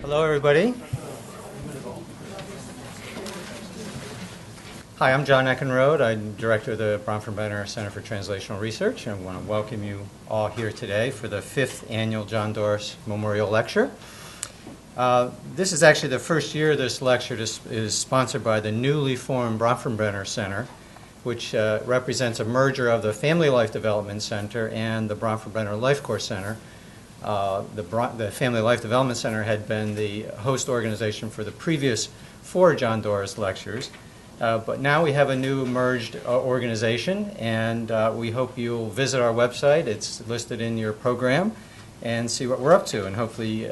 Hello, everybody. Hi, I'm John Eckenrode. I'm Director of the Bronfenbrenner Center for Translational Research, and I want to welcome you all here today for the 5th Annual John Doris Memorial Lecture. This is actually the first year this lecture is sponsored by the newly formed Bronfenbrenner Center, which represents a merger of the Family Life Development Center and the Bronfenbrenner Life Course Center. The Family Life Development Center had been the host organization for the previous 4 John Doris lectures, but now we have a new merged organization, and we hope you'll visit our website. It's listed in your program, and see what we're up to, and hopefully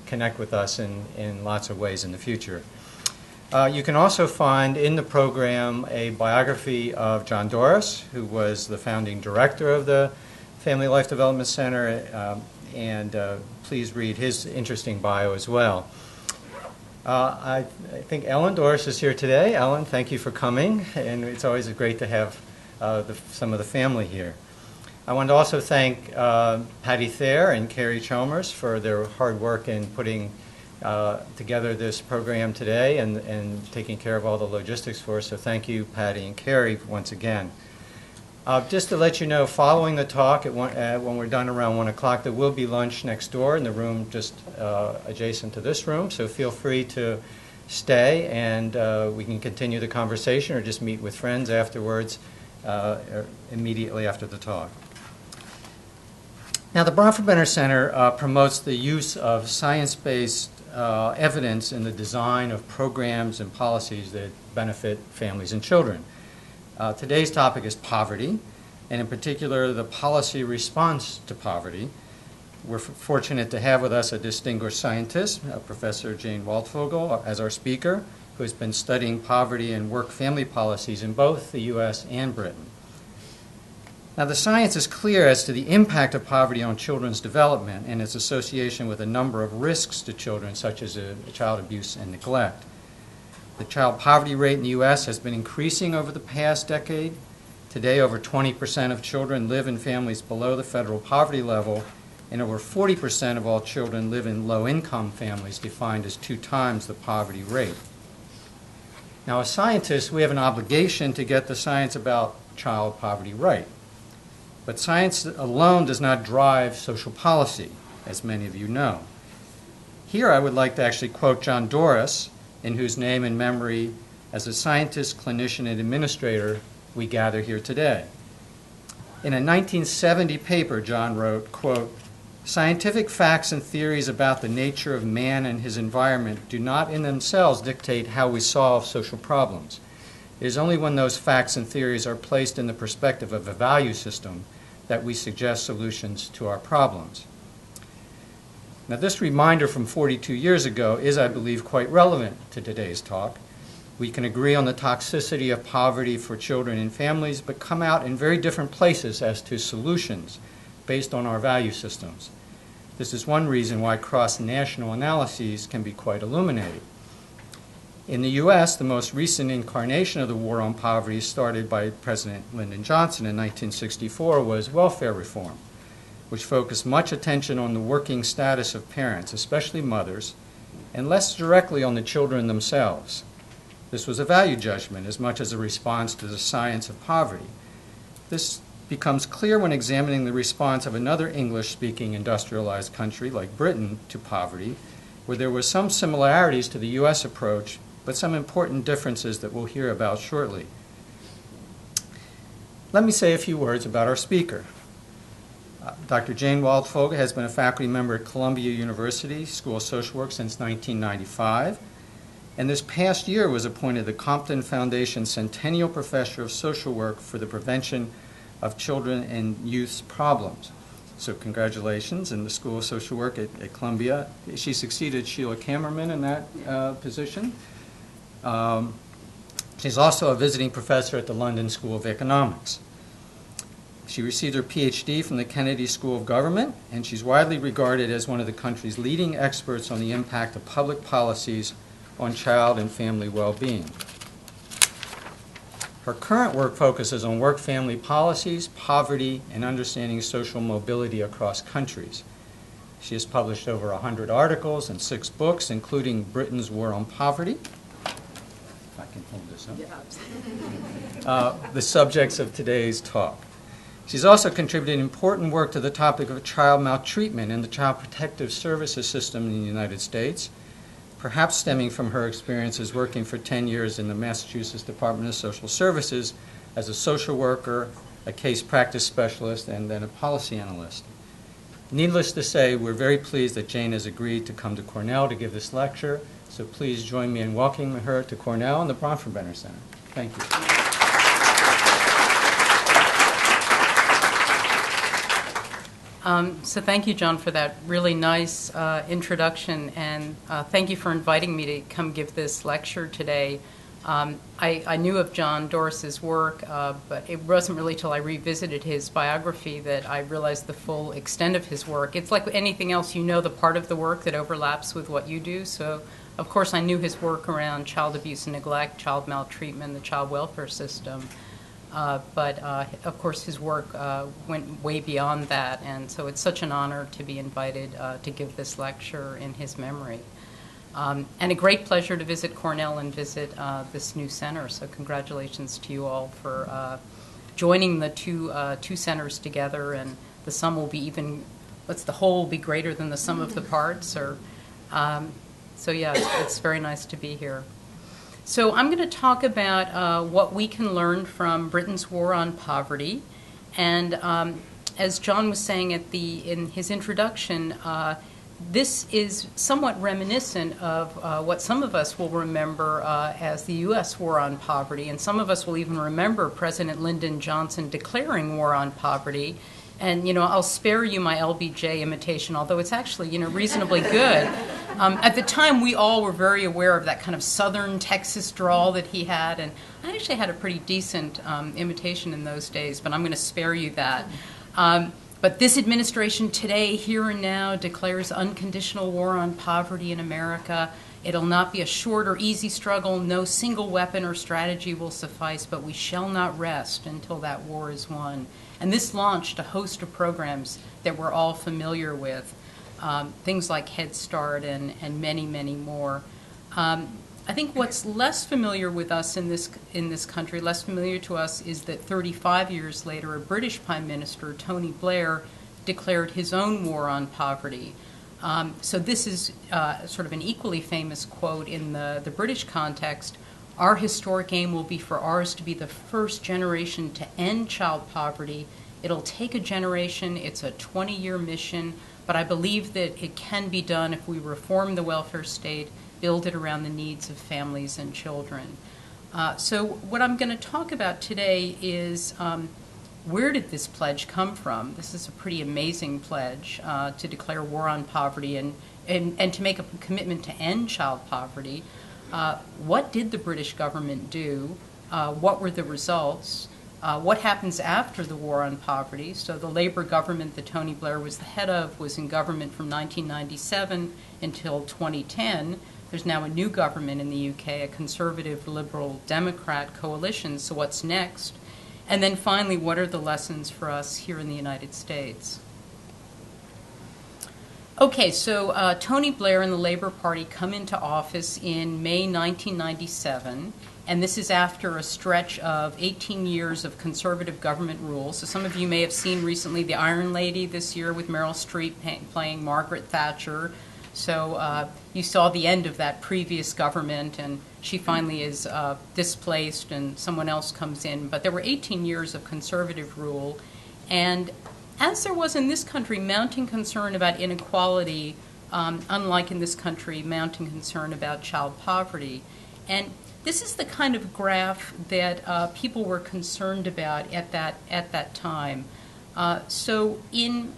connect with us in lots of ways in the future. You can also find in the program a biography of John Doris, who was the founding director of the Family Life Development Center, and please read his interesting bio as well. I think Ellen Doris is here today. Ellen, thank you for coming, and it's always great to have some of the family here. I want to also thank Patty Thayer and Carrie Chalmers for their hard work in putting together this program today and taking care of all the logistics for us. So thank you, Patty and Carrie, once again. Just to let you know, following the talk, when we're done around 1 o'clock, there will be lunch next door in the room just adjacent to this room. So feel free to stay, and we can continue the conversation or just meet with friends afterwards, immediately after the talk. Now, the Bronfenbrenner Center promotes the use of science-based evidence in the design of programs and policies that benefit families and children. Today's topic is poverty, and in particular, the policy response to poverty. We're fortunate to have with us a distinguished scientist, Professor Jane Waldfogel, as our speaker, who has been studying poverty and work-family policies in both the U.S. and Britain. Now, the science is clear as to the impact of poverty on children's development and its association with a number of risks to children, such as child abuse and neglect. The child poverty rate in the U.S. has been increasing over the past decade. Today, over 20% of children live in families below the federal poverty level, and over 40% of all children live in low-income families, defined as 2 times the poverty rate. Now, as scientists, we have an obligation to get the science about child poverty right. But science alone does not drive social policy, as many of you know. Here I would like to actually quote John Doris, in whose name and memory, as a scientist, clinician, and administrator, we gather here today. In a 1970 paper, John wrote, quote, "Scientific facts and theories about the nature of man and his environment do not in themselves dictate how we solve social problems. It is only when those facts and theories are placed in the perspective of a value system that we suggest solutions to our problems." Now, this reminder from 42 years ago is, I believe, quite relevant to today's talk. We can agree on the toxicity of poverty for children and families, but come out in very different places as to solutions based on our value systems. This is one reason why cross-national analyses can be quite illuminating. In the U.S., the most recent incarnation of the war on poverty, started by President Lyndon Johnson in 1964, was welfare reform, which focused much attention on the working status of parents, especially mothers, and less directly on the children themselves. This was a value judgment as much as a response to the science of poverty. This becomes clear when examining the response of another English-speaking industrialized country like Britain to poverty, where there were some similarities to the U.S. approach, but some important differences that we'll hear about shortly. Let me say a few words about our speaker. Dr. Jane Waldfogel has been a faculty member at Columbia University School of Social Work since 1995, and this past year was appointed the Compton Foundation Centennial Professor of Social Work for the prevention of children and youth's problems. So congratulations in the School of Social Work at Columbia. She succeeded Sheila Kammerman in that position. She's also a visiting professor at the London School of Economics. She received her Ph.D. from the Kennedy School of Government, and she's widely regarded as one of the country's leading experts on the impact of public policies on child and family well-being. Her current work focuses on work-family policies, poverty, and understanding social mobility across countries. She has published over 100 articles and 6 books, including Britain's War on Poverty. If I can hold this up. The subjects of today's talk. She's also contributed important work to the topic of child maltreatment in the Child Protective Services system in the United States, perhaps stemming from her experiences working for 10 years in the Massachusetts Department of Social Services as a social worker, a case practice specialist, and then a policy analyst. Needless to say, we're very pleased that Jane has agreed to come to Cornell to give this lecture, so please join me in welcoming her to Cornell and the Bronfenbrenner Center. Thank you. So thank you, John, for that really nice introduction, and thank you for inviting me to come give this lecture today. I knew of John Doris's work, but it wasn't really till I revisited his biography that I realized the full extent of his work. It's like anything else, you know the part of the work that overlaps with what you do. So, of course, I knew his work around child abuse and neglect, child maltreatment, the child welfare system. But of course, his work went way beyond that, and so it's such an honor to be invited to give this lecture in his memory. And a great pleasure to visit Cornell and visit this new center, so congratulations to you all for joining the two centers together, and the sum will be even, what's the whole will be greater than the sum of the parts, or so yeah, it's very nice to be here. So I'm going to talk about what we can learn from Britain's war on poverty. And as John was saying in his introduction, this is somewhat reminiscent of what some of us will remember as the U.S. war on poverty. And some of us will even remember President Lyndon Johnson declaring war on poverty. And, you know, I'll spare you my LBJ imitation, although it's actually, you know, reasonably good. At the time, we all were very aware of that kind of southern Texas drawl that he had, and I actually had a pretty decent imitation in those days, but I'm going to spare you that. But this administration today, here and now, declares unconditional war on poverty in America. It'll not be a short or easy struggle. No single weapon or strategy will suffice, but we shall not rest until that war is won. And this launched a host of programs that we're all familiar with, things like Head Start and many, many more. I think what's less familiar with us in this country, less familiar to us, is that 35 years later, a British Prime Minister, Tony Blair, declared his own war on poverty. So this is sort of an equally famous quote in the British context. Our historic aim will be for ours to be the first generation to end child poverty. It'll take a generation. It's a 20-year mission, but I believe that it can be done if we reform the welfare state, build it around the needs of families and children. So what I'm going to talk about today is where did this pledge come from? This is a pretty amazing pledge to declare war on poverty and to make a commitment to end child poverty. What did the British government do? What were the results? What happens after the war on poverty? So the Labour government that Tony Blair was the head of was in government from 1997 until 2010. There's now a new government in the UK, a conservative, liberal, Democrat coalition. So what's next? And then finally, what are the lessons for us here in the United States? Okay, so Tony Blair and the Labour Party come into office in May 1997, and this is after a stretch of 18 years of conservative government rule. So some of you may have seen recently The Iron Lady this year with Meryl Streep playing Margaret Thatcher. So you saw the end of that previous government, and she finally is displaced and someone else comes in. But there were 18 years of conservative rule, and as there was in this country, mounting concern about inequality, unlike in this country, mounting concern about child poverty. And this is the kind of graph that people were concerned about at that time. So in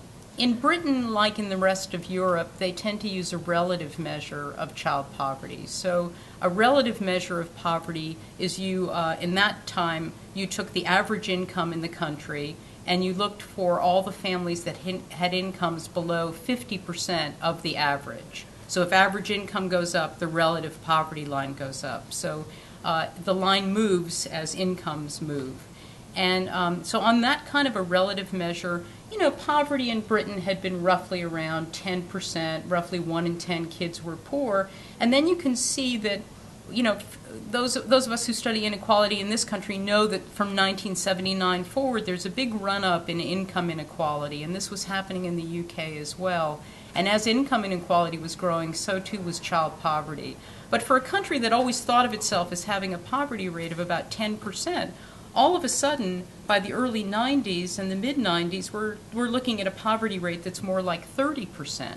Britain, like in the rest of Europe, they tend to use a relative measure of child poverty. So a relative measure of poverty is in that time, you took the average income in the country and you looked for all the families that had incomes below 50% of the average. So if average income goes up, the relative poverty line goes up. So the line moves as incomes move. And so on that kind of a relative measure, you know, poverty in Britain had been roughly around 10%, roughly 1 in 10 kids were poor. And then you can see that, you know, those of us who study inequality in this country know that from 1979 forward, there's a big run-up in income inequality, and this was happening in the UK as well. And as income inequality was growing, so too was child poverty. But for a country that always thought of itself as having a poverty rate of about 10%, all of a sudden, by the early 90s and the mid-90s, we're looking at a poverty rate that's more like 30%.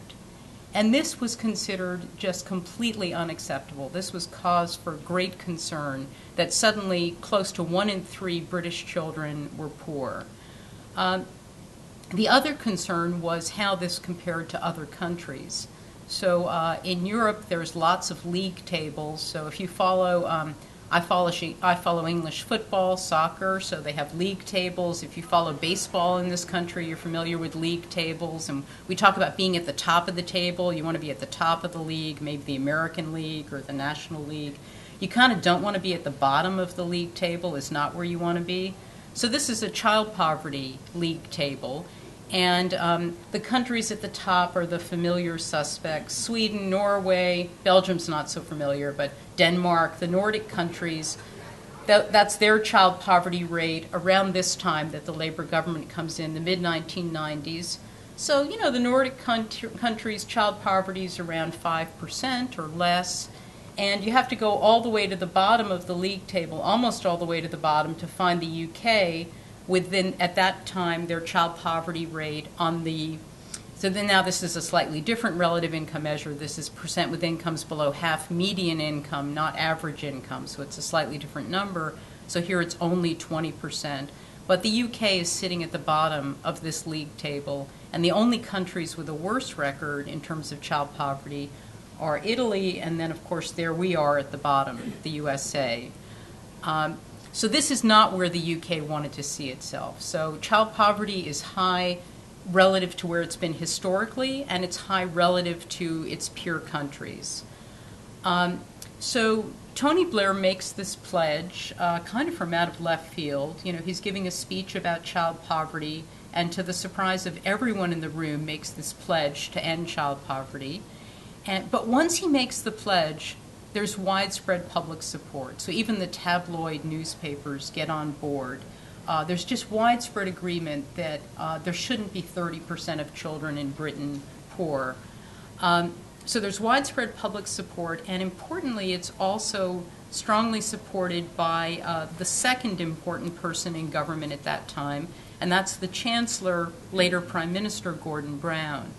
And this was considered just completely unacceptable. This was cause for great concern that suddenly close to 1 in 3 British children were poor. The other concern was how this compared to other countries. So in Europe, there's lots of league tables. So if you follow, I follow English football, soccer, so they have league tables. If you follow baseball in this country, you're familiar with league tables. And we talk about being at the top of the table. You want to be at the top of the league, maybe the American League or the National League. You kind of don't want to be at the bottom of the league table. It's not where you want to be. So this is a child poverty league table. And the countries at the top are the familiar suspects: Sweden, Norway, Belgium's not so familiar, but Denmark, the Nordic countries. That's their child poverty rate around this time that the Labour government comes in, the mid-1990s. So, you know, the Nordic countries' child poverty is around 5% or less. And you have to go all the way to the bottom of the league table, almost all the way to the bottom, to find the UK within, at that time, their child poverty rate on the, so then now this is a slightly different relative income measure. This is percent with incomes below half median income, not average income, so it's a slightly different number. So here it's only 20%. But the UK is sitting at the bottom of this league table, and the only countries with a worse record in terms of child poverty are Italy, and then of course there we are at the bottom, the USA. So this is not where the UK wanted to see itself. So child poverty is high relative to where it's been historically, and it's high relative to its peer countries. So Tony Blair makes this pledge kind of from out of left field. You know, he's giving a speech about child poverty, and to the surprise of everyone in the room, makes this pledge to end child poverty. But once he makes the pledge, there's widespread public support. So even the tabloid newspapers get on board. There's just widespread agreement that there shouldn't be 30% of children in Britain poor. So there's widespread public support, and importantly, it's also strongly supported by the second important person in government at that time, and that's the Chancellor, later Prime Minister Gordon Brown.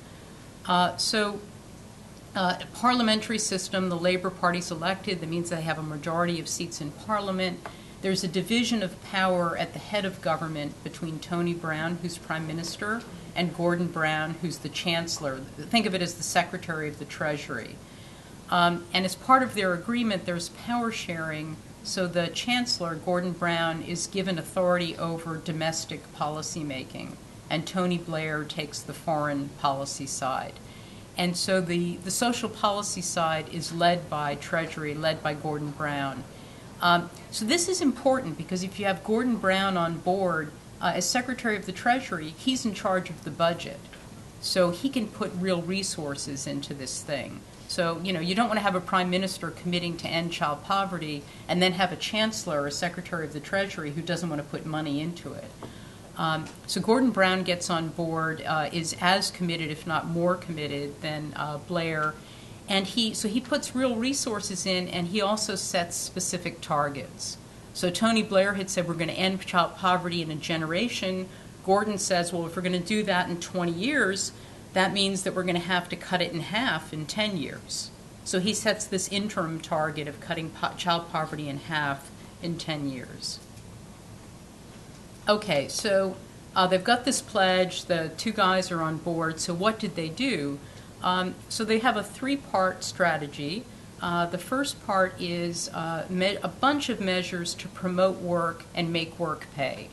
Parliamentary system, the Labour Party's elected. That means they have a majority of seats in Parliament. There's a division of power at the head of government between Tony Blair, who's Prime Minister, and Gordon Brown, who's the Chancellor. Think of it as the Secretary of the Treasury. And as part of their agreement, there's power sharing. So the Chancellor, Gordon Brown, is given authority over domestic policy making, and Tony Blair takes the foreign policy side. And so the social policy side is led by Treasury, led by Gordon Brown. So this is important because if you have Gordon Brown on board as Secretary of the Treasury, he's in charge of the budget. So he can put real resources into this thing. So, you know, you don't want to have a Prime Minister committing to end child poverty and then have a Chancellor, a Secretary of the Treasury, who doesn't want to put money into it. So Gordon Brown gets on board, is as committed, if not more committed, than Blair. And he puts real resources in, and he also sets specific targets. So Tony Blair had said we're going to end child poverty in a generation. Gordon says, well, if we're going to do that in 20 years, that means that we're going to have to cut it in half in 10 years. So he sets this interim target of cutting child poverty in half in 10 years. Okay, so they've got this pledge. The two guys are on board. So what did they do? So they have a three-part strategy. The first part is a bunch of measures to promote work and make work pay.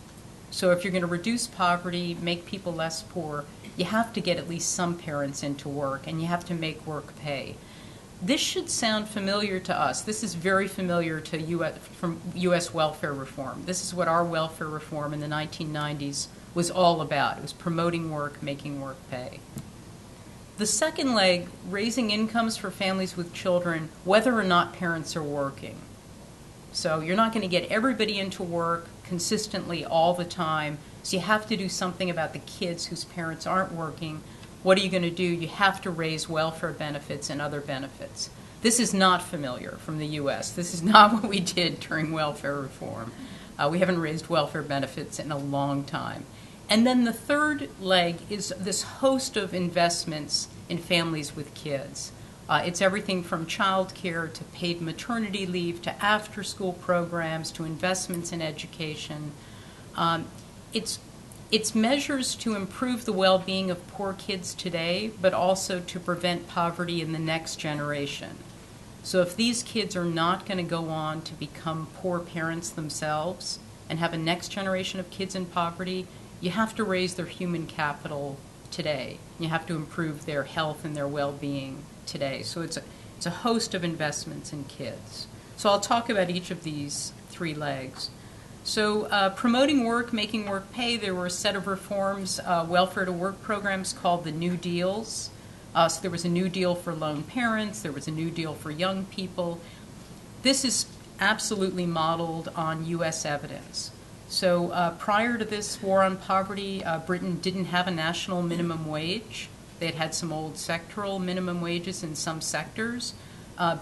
So if you're going to reduce poverty, make people less poor, you have to get at least some parents into work, and you have to make work pay. This should sound familiar to us. This is very familiar to U.S. welfare reform. This is what our welfare reform in the 1990s was all about. It was promoting work, making work pay. The second leg, raising incomes for families with children, whether or not parents are working. So you're not going to get everybody into work consistently all the time, so you have to do something about the kids whose parents aren't working. What are you going to do? You have to raise welfare benefits and other benefits. This is not familiar from the U.S. This is not what we did during welfare reform. We haven't raised welfare benefits in a long time. And then the third leg is this host of investments in families with kids. It's everything from child care to paid maternity leave to after-school programs to investments in education. It's measures to improve the well-being of poor kids today, but also to prevent poverty in the next generation. So if these kids are not going to go on to become poor parents themselves and have a next generation of kids in poverty, you have to raise their human capital today. You have to improve their health and their well-being today. So it's a host of investments in kids. So I'll talk about each of these three legs. So promoting work, making work pay, there were a set of reforms, welfare to work programs called the New Deals. So there was a New Deal for lone parents, there was a New Deal for young people. This is absolutely modeled on U.S. evidence. So prior to this war on poverty, Britain didn't have a national minimum wage. They had had some old sectoral minimum wages in some sectors.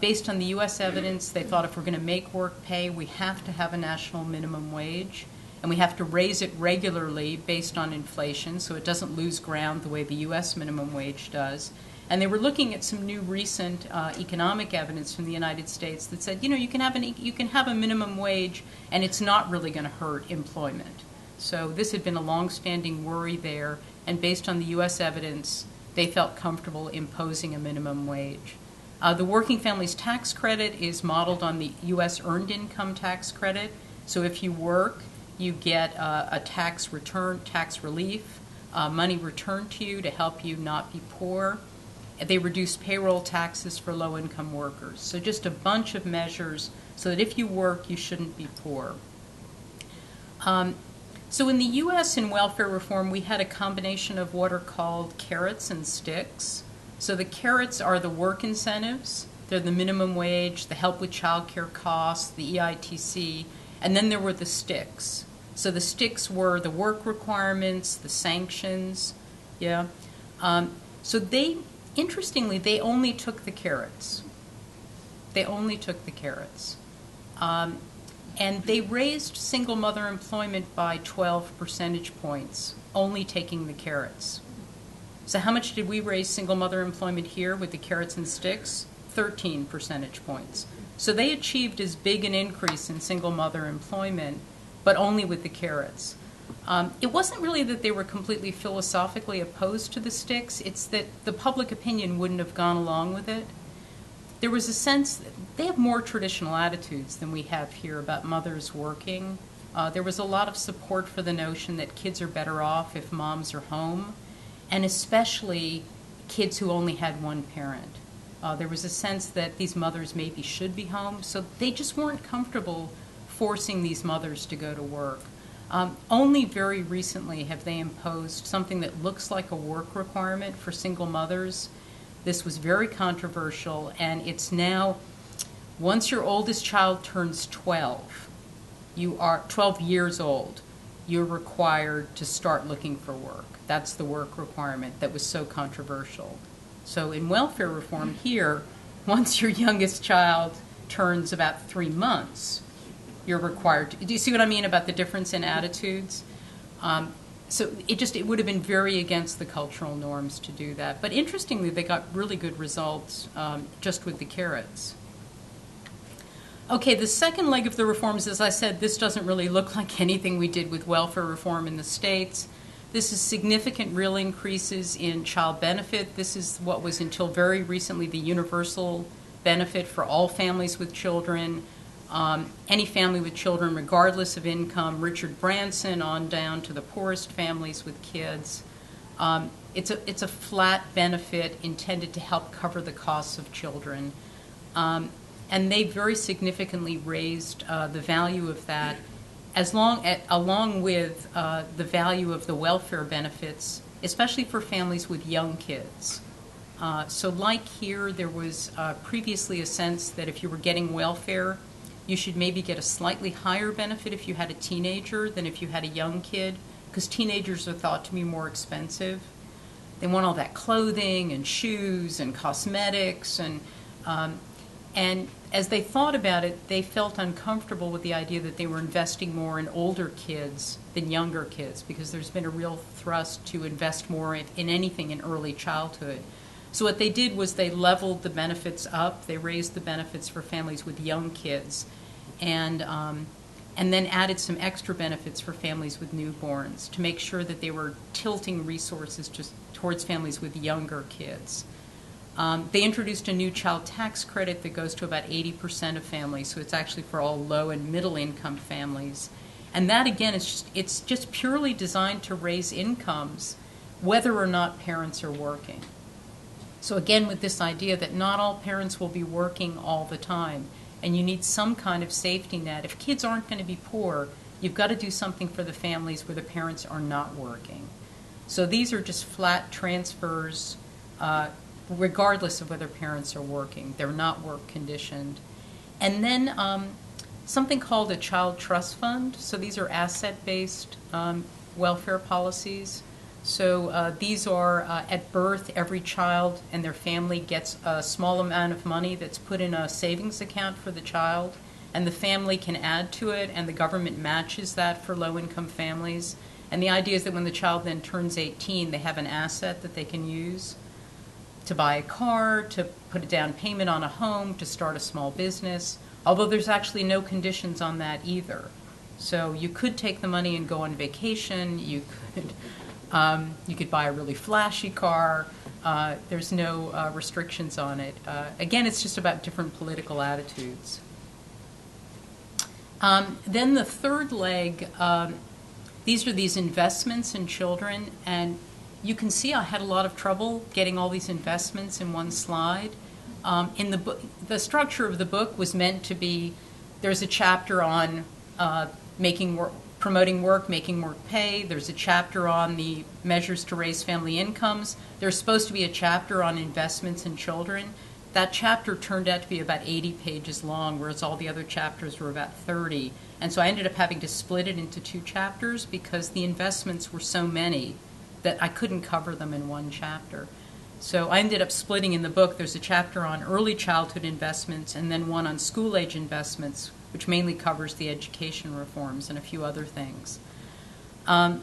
Based on the U.S. evidence, they thought if we're going to make work pay, we have to have a national minimum wage, and we have to raise it regularly based on inflation so it doesn't lose ground the way the U.S. minimum wage does. And they were looking at some new recent economic evidence from the United States that said, you know, you can have a minimum wage and it's not really going to hurt employment. So this had been a long-standing worry there, and based on the U.S. evidence, they felt comfortable imposing a minimum wage. The Working Families Tax Credit is modeled on the U.S. Earned Income Tax Credit. So if you work, you get a tax return, tax relief, money returned to you to help you not be poor. They reduce payroll taxes for low-income workers. So just a bunch of measures so that if you work, you shouldn't be poor. So in the U.S. in welfare reform, we had a combination of what are called carrots and sticks. So the carrots are the work incentives. They're the minimum wage, the help with child care costs, the EITC, and then there were the sticks. So the sticks were the work requirements, the sanctions, yeah. So interestingly, they only took the carrots. They only took the carrots. And they raised single mother employment by 12 percentage points, only taking the carrots. So how much did we raise single mother employment here with the carrots and sticks? 13 percentage points. So they achieved as big an increase in single mother employment, but only with the carrots. It wasn't really that they were completely philosophically opposed to the sticks, it's that the public opinion wouldn't have gone along with it. There was a sense that they have more traditional attitudes than we have here about mothers working. There was a lot of support for the notion that kids are better off if moms are home, and especially kids who only had one parent. There was a sense that these mothers maybe should be home, so they just weren't comfortable forcing these mothers to go to work. Only very recently have they imposed something that looks like a work requirement for single mothers. This was very controversial, and it's now, once your oldest child turns 12, you are 12 years old, you're required to start looking for work. That's the work requirement that was so controversial. So in welfare reform here, once your youngest child turns about 3 months, you're required to. Do you see what I mean about the difference in attitudes? So it would have been very against the cultural norms to do that. But interestingly, they got really good results just with the carrots. Okay, the second leg of the reforms, as I said, this doesn't really look like anything we did with welfare reform in the States. This is significant real increases in child benefit. This is what was until very recently the universal benefit for all families with children. Any family with children, regardless of income, Richard Branson on down to the poorest families with kids. It's a flat benefit intended to help cover the costs of children. And they very significantly raised the value of that, along with the value of the welfare benefits, especially for families with young kids. So like here, there was previously a sense that if you were getting welfare, you should maybe get a slightly higher benefit if you had a teenager than if you had a young kid, because teenagers are thought to be more expensive. They want all that clothing and shoes and cosmetics, and as they thought about it, they felt uncomfortable with the idea that they were investing more in older kids than younger kids, because there's been a real thrust to invest more in anything in early childhood. So what they did was they leveled the benefits up. They raised the benefits for families with young kids, and then added some extra benefits for families with newborns to make sure that they were tilting resources towards families with younger kids. They introduced a new child tax credit that goes to about 80% of families, so it's actually for all low and middle income families. And that, again, it's just purely designed to raise incomes, whether or not parents are working. So again, with this idea that not all parents will be working all the time, and you need some kind of safety net. If kids aren't going to be poor, you've got to do something for the families where the parents are not working. So these are just flat transfers, regardless of whether parents are working. They're not work conditioned. And then something called a child trust fund. So these are asset-based welfare policies. So these are at birth, every child and their family gets a small amount of money that's put in a savings account for the child, and the family can add to it, and the government matches that for low-income families. And the idea is that when the child then turns 18, they have an asset that they can use to buy a car, to put a down payment on a home, to start a small business, although there's actually no conditions on that either. So you could take the money and go on vacation, you could buy a really flashy car. There's no restrictions on it. Again, it's just about different political attitudes. Then the third leg, these are these investments in children, and you can see I had a lot of trouble getting all these investments in one slide. In the book, the structure of the book was meant to be, there's a chapter on promoting work, making work pay. There's a chapter on the measures to raise family incomes. There's supposed to be a chapter on investments in children. That chapter turned out to be about 80 pages long, whereas all the other chapters were about 30. And so I ended up having to split it into two chapters because the investments were so many that I couldn't cover them in one chapter. So I ended up splitting in the book. There's a chapter on early childhood investments and then one on school-age investments, which mainly covers the education reforms and a few other things. And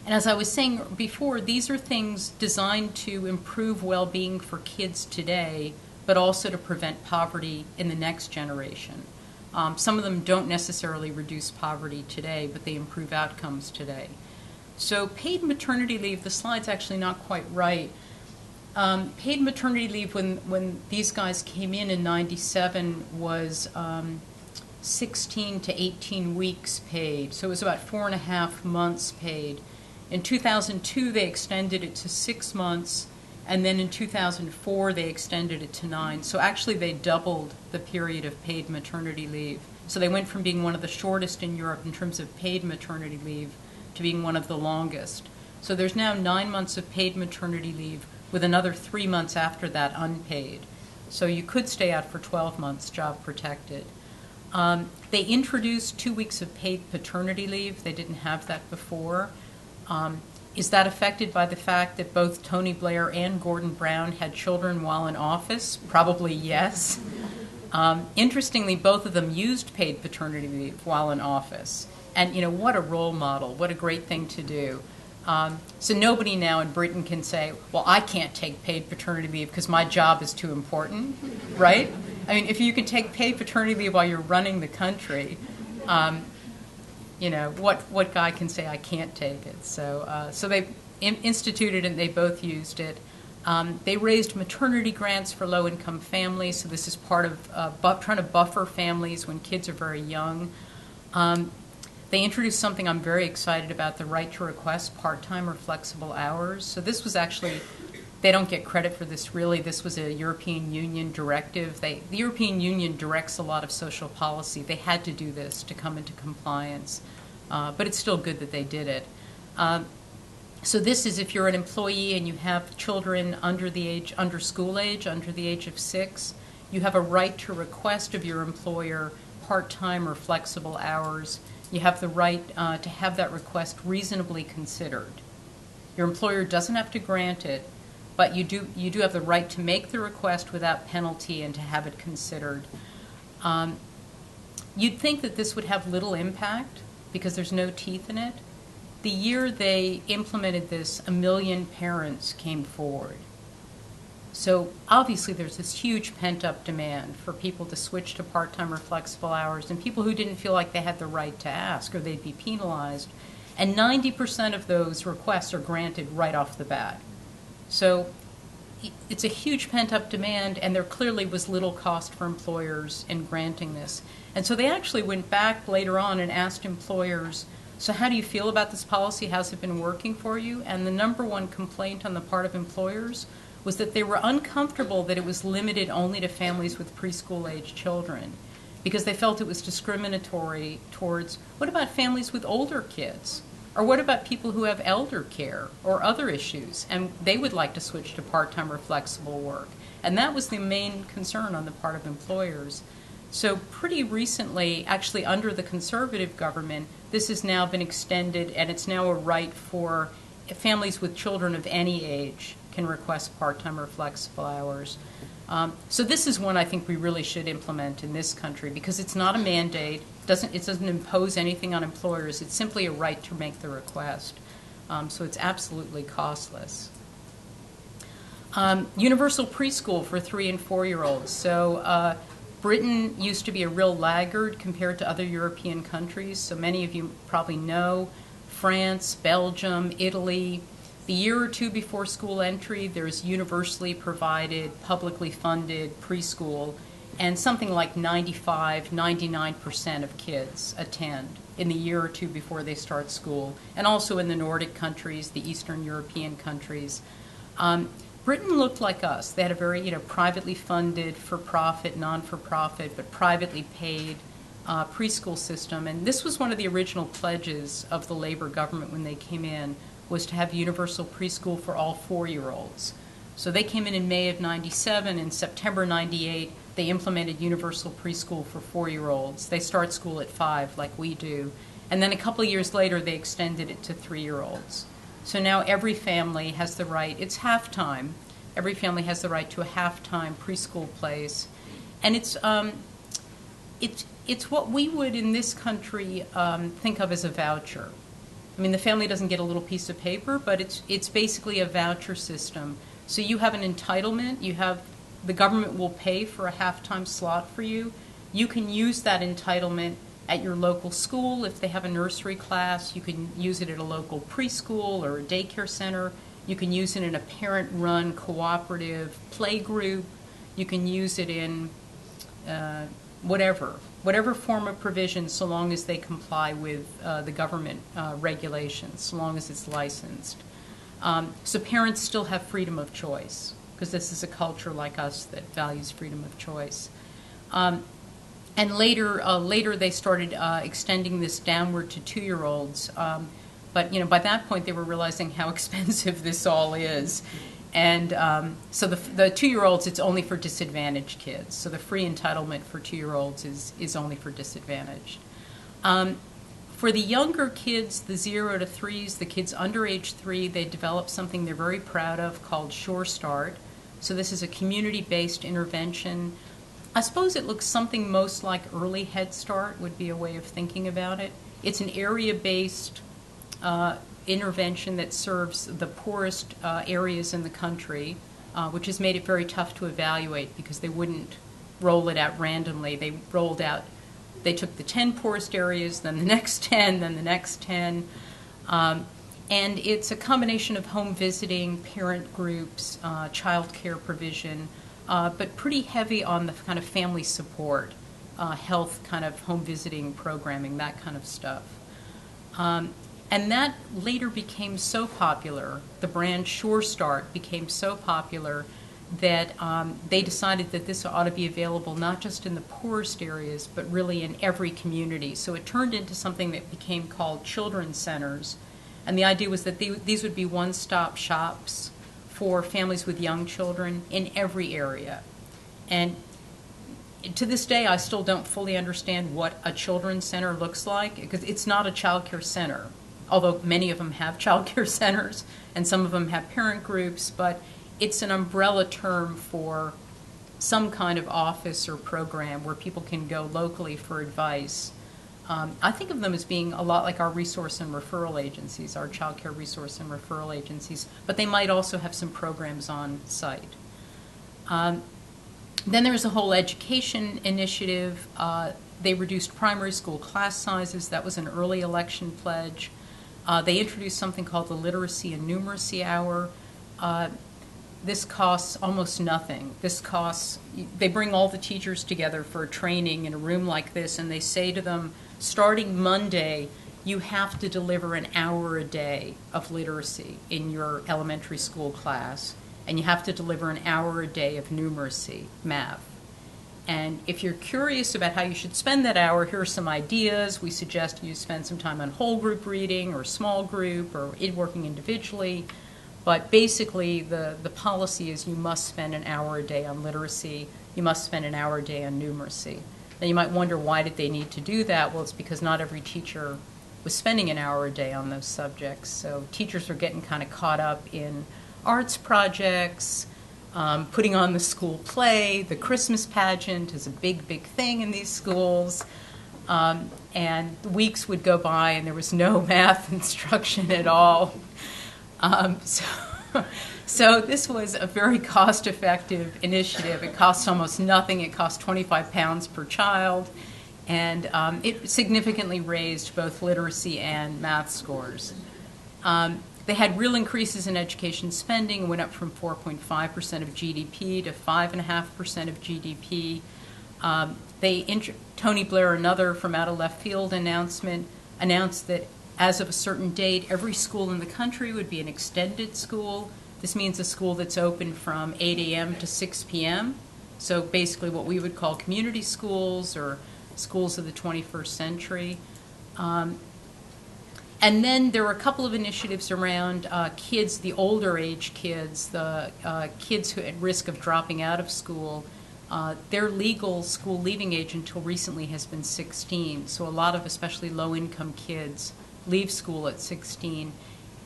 as I was saying before, these are things designed to improve well-being for kids today, but also to prevent poverty in the next generation. Some of them don't necessarily reduce poverty today, but they improve outcomes today. So paid maternity leave, the slide's actually not quite right. Paid maternity leave when these guys came in 97 was 16 to 18 weeks paid. So it was about 4.5 months paid. In 2002, they extended it to 6 months, and then in 2004, they extended it to 9. So actually, they doubled the period of paid maternity leave. So they went from being one of the shortest in Europe in terms of paid maternity leave to being one of the longest. So there's now 9 months of paid maternity leave with another 3 months after that unpaid. So you could stay out for 12 months, job protected. They introduced 2 weeks of paid paternity leave. They didn't have that before. Is that affected by the fact that both Tony Blair and Gordon Brown had children while in office? Probably yes. Interestingly, both of them used paid paternity leave while in office. And, you know, what a role model. What a great thing to do. So nobody now in Britain can say, well, I can't take paid paternity leave because my job is too important, right? I mean, if you can take paid paternity leave while you're running the country, you know, what guy can say I can't take it? So they instituted and they both used it. They raised maternity grants for low-income families, so this is part of trying to buffer families when kids are very young. They introduced something I'm very excited about, the right to request part-time or flexible hours. So this was actually They don't get credit for this, really. This was a European Union directive. The European Union directs a lot of social policy. They had to do this to come into compliance, but it's still good that they did it. So this is if you're an employee and you have children under school age, under the age of 6, you have a right to request of your employer part-time or flexible hours. You have the right to have that request reasonably considered. Your employer doesn't have to grant it, but you do have the right to make the request without penalty and to have it considered. You'd think that this would have little impact because there's no teeth in it. The year they implemented this, 1 million parents came forward. So obviously there's this huge pent-up demand for people to switch to part-time or flexible hours, and people who didn't feel like they had the right to ask or they'd be penalized. And 90% of those requests are granted right off the bat. So it's a huge pent-up demand, and there clearly was little cost for employers in granting this. And so they actually went back later on and asked employers, so how do you feel about this policy? How's it been working for you? And the number one complaint on the part of employers was that they were uncomfortable that it was limited only to families with preschool-age children, because they felt it was discriminatory towards, what about families with older kids? Or what about people who have elder care or other issues, and they would like to switch to part-time or flexible work? And that was the main concern on the part of employers. So pretty recently, actually under the conservative government, this has now been extended, and it's now a right for families with children of any age can request part-time or flexible hours. So this is one I think we really should implement in this country, because it's not a mandate. It doesn't impose anything on employers. It's simply a right to make the request. So it's absolutely costless. Universal preschool for 3- and 4-year-olds. So Britain used to be a real laggard compared to other European countries. So many of you probably know France, Belgium, Italy. The year or two before school entry, there's universally provided, publicly funded preschool, and something like 99% of kids attend in the year or two before they start school, and also in the Nordic countries, the Eastern European countries. Britain looked like us. They had a very, privately funded, for-profit, non-for-profit, but privately paid preschool system, and this was one of the original pledges of the Labour government when they came in, was to have universal preschool for all 4-year-olds. So they came in May of 97. In September 98, they implemented universal preschool for 4-year-olds. They start school at 5 like we do. And then a couple of years later, they extended it to 3-year-olds. So now every family has the right, it's half-time, every family has the right to a half-time preschool place. And it's what we would in this country think of as a voucher. I mean, the family doesn't get a little piece of paper, but it's basically a voucher system. So you have an entitlement. The government will pay for a half-time slot for you. You can use that entitlement at your local school. If they have a nursery class, you can use it at a local preschool or a daycare center. You can use it in a parent-run cooperative play group. You can use it in whatever form of provision, so long as they comply with the government regulations, so long as it's licensed. So parents still have freedom of choice, because this is a culture like us that values freedom of choice. And later they started extending this downward to 2-year-olds. But by that point they were realizing how expensive this all is. And so the 2-year-olds, it's only for disadvantaged kids. So the free entitlement for 2-year-olds is only for disadvantaged. For the younger kids, the 0 to 3s, the kids under age 3, they developed something they're very proud of called Sure Start. So this is a community-based intervention. I suppose it looks something most like early Head Start would be a way of thinking about it. It's an area-based intervention that serves the poorest areas in the country, which has made it very tough to evaluate because they wouldn't roll it out randomly. They took the 10 poorest areas, then the next 10, then the next 10. And it's a combination of home visiting, parent groups, child care provision, but pretty heavy on the kind of family support, health kind of home visiting programming, that kind of stuff. And that later became so popular, the brand Sure Start became so popular that they decided that this ought to be available not just in the poorest areas, but really in every community. So it turned into something that became called children's centers. And the idea was that these would be one-stop shops for families with young children in every area. And to this day, I still don't fully understand what a children's center looks like, because it's not a child care center, although many of them have child care centers and some of them have parent groups, but it's an umbrella term for some kind of office or program where people can go locally for advice. I think of them as being a lot like our resource and referral agencies, our child care resource and referral agencies, but they might also have some programs on site. Then there's a whole education initiative. They reduced primary school class sizes. That was an early election pledge. They introduced something called the Literacy and Numeracy Hour. This costs almost nothing. They bring all the teachers together for a training in a room like this, and they say to them, starting Monday, you have to deliver an hour a day of literacy in your elementary school class, and you have to deliver an hour a day of numeracy, math. And if you're curious about how you should spend that hour, here are some ideas. We suggest you spend some time on whole group reading or small group or working individually. But basically, the policy is you must spend an hour a day on literacy. You must spend an hour a day on numeracy. Now, you might wonder, why did they need to do that? Well, it's because not every teacher was spending an hour a day on those subjects. So teachers are getting kind of caught up in arts projects, putting on the school play. The Christmas pageant is a big, big thing in these schools. And weeks would go by and there was no math instruction at all. So this was a very cost-effective initiative. It cost almost nothing. It cost £25 per child, and it significantly raised both literacy and math scores. They had real increases in education spending, went up from 4.5% of GDP to 5.5% of GDP. Tony Blair, another from out of left field announced that as of a certain date, every school in the country would be an extended school. This means a school that's open from 8 a.m. to 6 p.m. So basically what we would call community schools or schools of the 21st century. And then there were a couple of initiatives around kids, the older age kids, the kids who are at risk of dropping out of school. Their legal school leaving age until recently has been 16. So a lot of especially low-income kids leave school at 16.